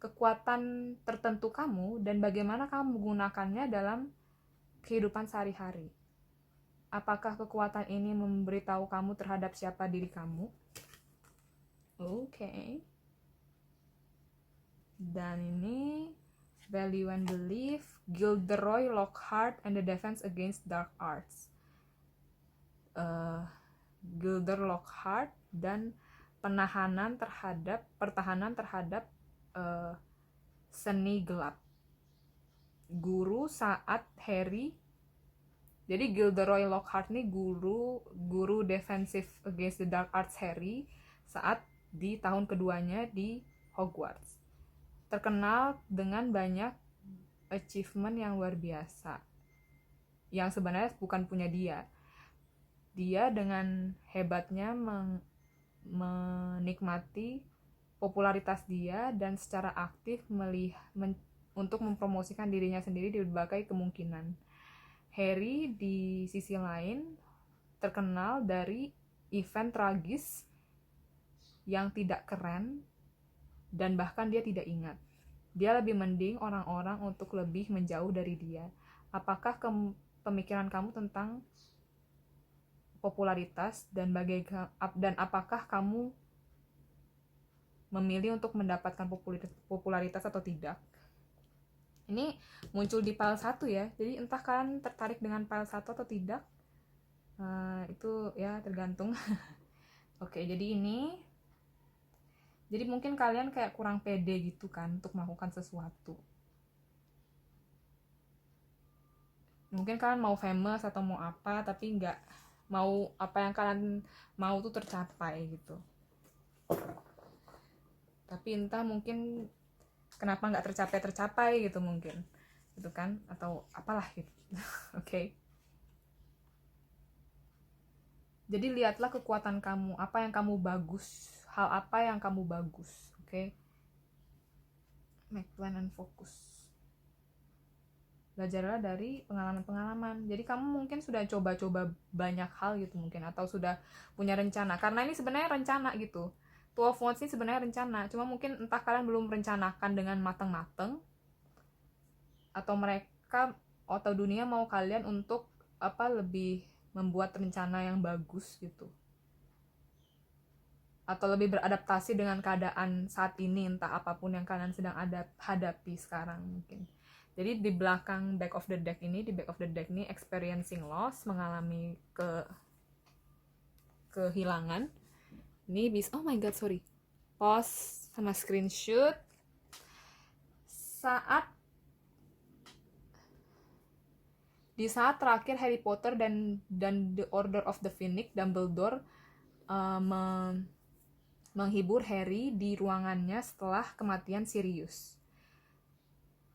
kekuatan tertentu kamu dan bagaimana kamu menggunakannya dalam kehidupan sehari-hari? Apakah kekuatan ini memberitahu kamu terhadap siapa diri kamu? Oke. Dan ini Value and Belief, Gilderoy Lockhart and the Defense Against Dark Arts. Gilder Lockhart dan pertahanan terhadap seni gelap. Guru saat Harry. Jadi Gilderoy Lockhart nih guru defensive against the dark arts Harry saat di tahun keduanya di Hogwarts. Terkenal dengan banyak achievement yang luar biasa. Yang sebenarnya bukan punya dia. dia dengan hebatnya menikmati popularitas dia dan secara aktif untuk mempromosikan dirinya sendiri di berbagai kemungkinan. Harry di sisi lain terkenal dari event tragis yang tidak keren dan bahkan dia tidak ingat. Dia lebih mending orang-orang untuk lebih menjauh dari dia. Apakah pemikiran kamu tentang popularitas dan apakah kamu memilih untuk mendapatkan popularitas atau tidak? Ini muncul di file 1 ya, jadi entah kalian tertarik dengan file 1 atau tidak, itu ya tergantung. Oke, jadi mungkin kalian kayak kurang pede gitu kan untuk melakukan sesuatu. Mungkin kalian mau famous atau mau apa, tapi nggak mau apa yang kalian mau tuh tercapai gitu. Tapi entah mungkin kenapa nggak tercapai gitu mungkin, gitu kan, atau apalah gitu. Oke. Jadi lihatlah kekuatan kamu, apa yang kamu bagus, hal apa yang kamu bagus, oke? Make plan and focus. Belajarlah dari pengalaman-pengalaman. Jadi kamu mungkin sudah coba-coba banyak hal gitu mungkin, atau sudah punya rencana. Karena ini sebenarnya rencana gitu. Two of Wands ini sebenarnya rencana, cuma mungkin entah kalian belum merencanakan dengan matang-matang, atau mereka atau dunia mau kalian untuk lebih membuat rencana yang bagus gitu, atau lebih beradaptasi dengan keadaan saat ini, entah apapun yang kalian sedang hadapi sekarang mungkin. Jadi di belakang back of the deck ini experiencing loss, mengalami kehilangan. Ini bisa, oh my god, sorry, pause sama screenshot. Di saat terakhir Harry Potter dan The Order of the Phoenix, Dumbledore menghibur Harry di ruangannya setelah kematian Sirius,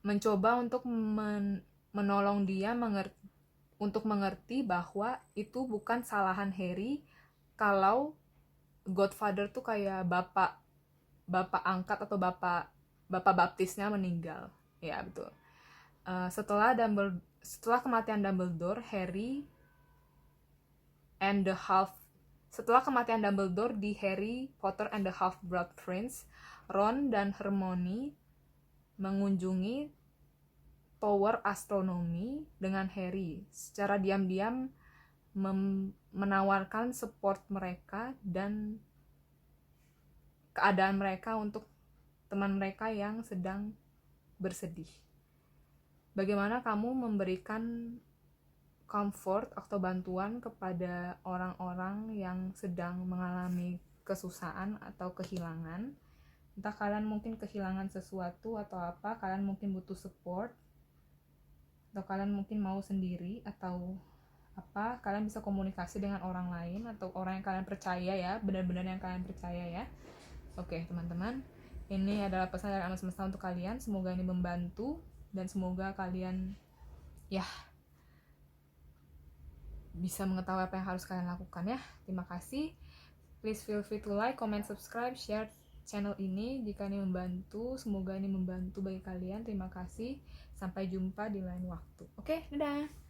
mencoba untuk menolong dia untuk mengerti bahwa itu bukan salahan Harry kalau Godfather tuh kayak bapak angkat atau bapak baptisnya meninggal. Ya betul. Setelah kematian Dumbledore, setelah kematian Dumbledore di Harry Potter and the Half-Blood Prince, Ron dan Hermione mengunjungi Tower Astronomy dengan Harry, secara diam-diam menawarkan support mereka dan keadaan mereka untuk teman mereka yang sedang bersedih. Bagaimana kamu memberikan comfort atau bantuan kepada orang-orang yang sedang mengalami kesusahan atau kehilangan? Entah kalian mungkin kehilangan sesuatu atau apa, kalian mungkin butuh support, atau kalian mungkin mau sendiri, atau apa, kalian bisa komunikasi dengan orang lain atau orang yang kalian percaya ya, benar-benar yang kalian percaya ya. Oke teman-teman, ini adalah pesan dari alam semesta untuk kalian. Semoga ini membantu dan semoga kalian ya bisa mengetahui apa yang harus kalian lakukan ya. Terima kasih. Please feel free to like, comment, subscribe, share channel ini jika ini membantu. Semoga ini membantu bagi kalian. Terima kasih. Sampai jumpa di lain waktu. Oke, dadah.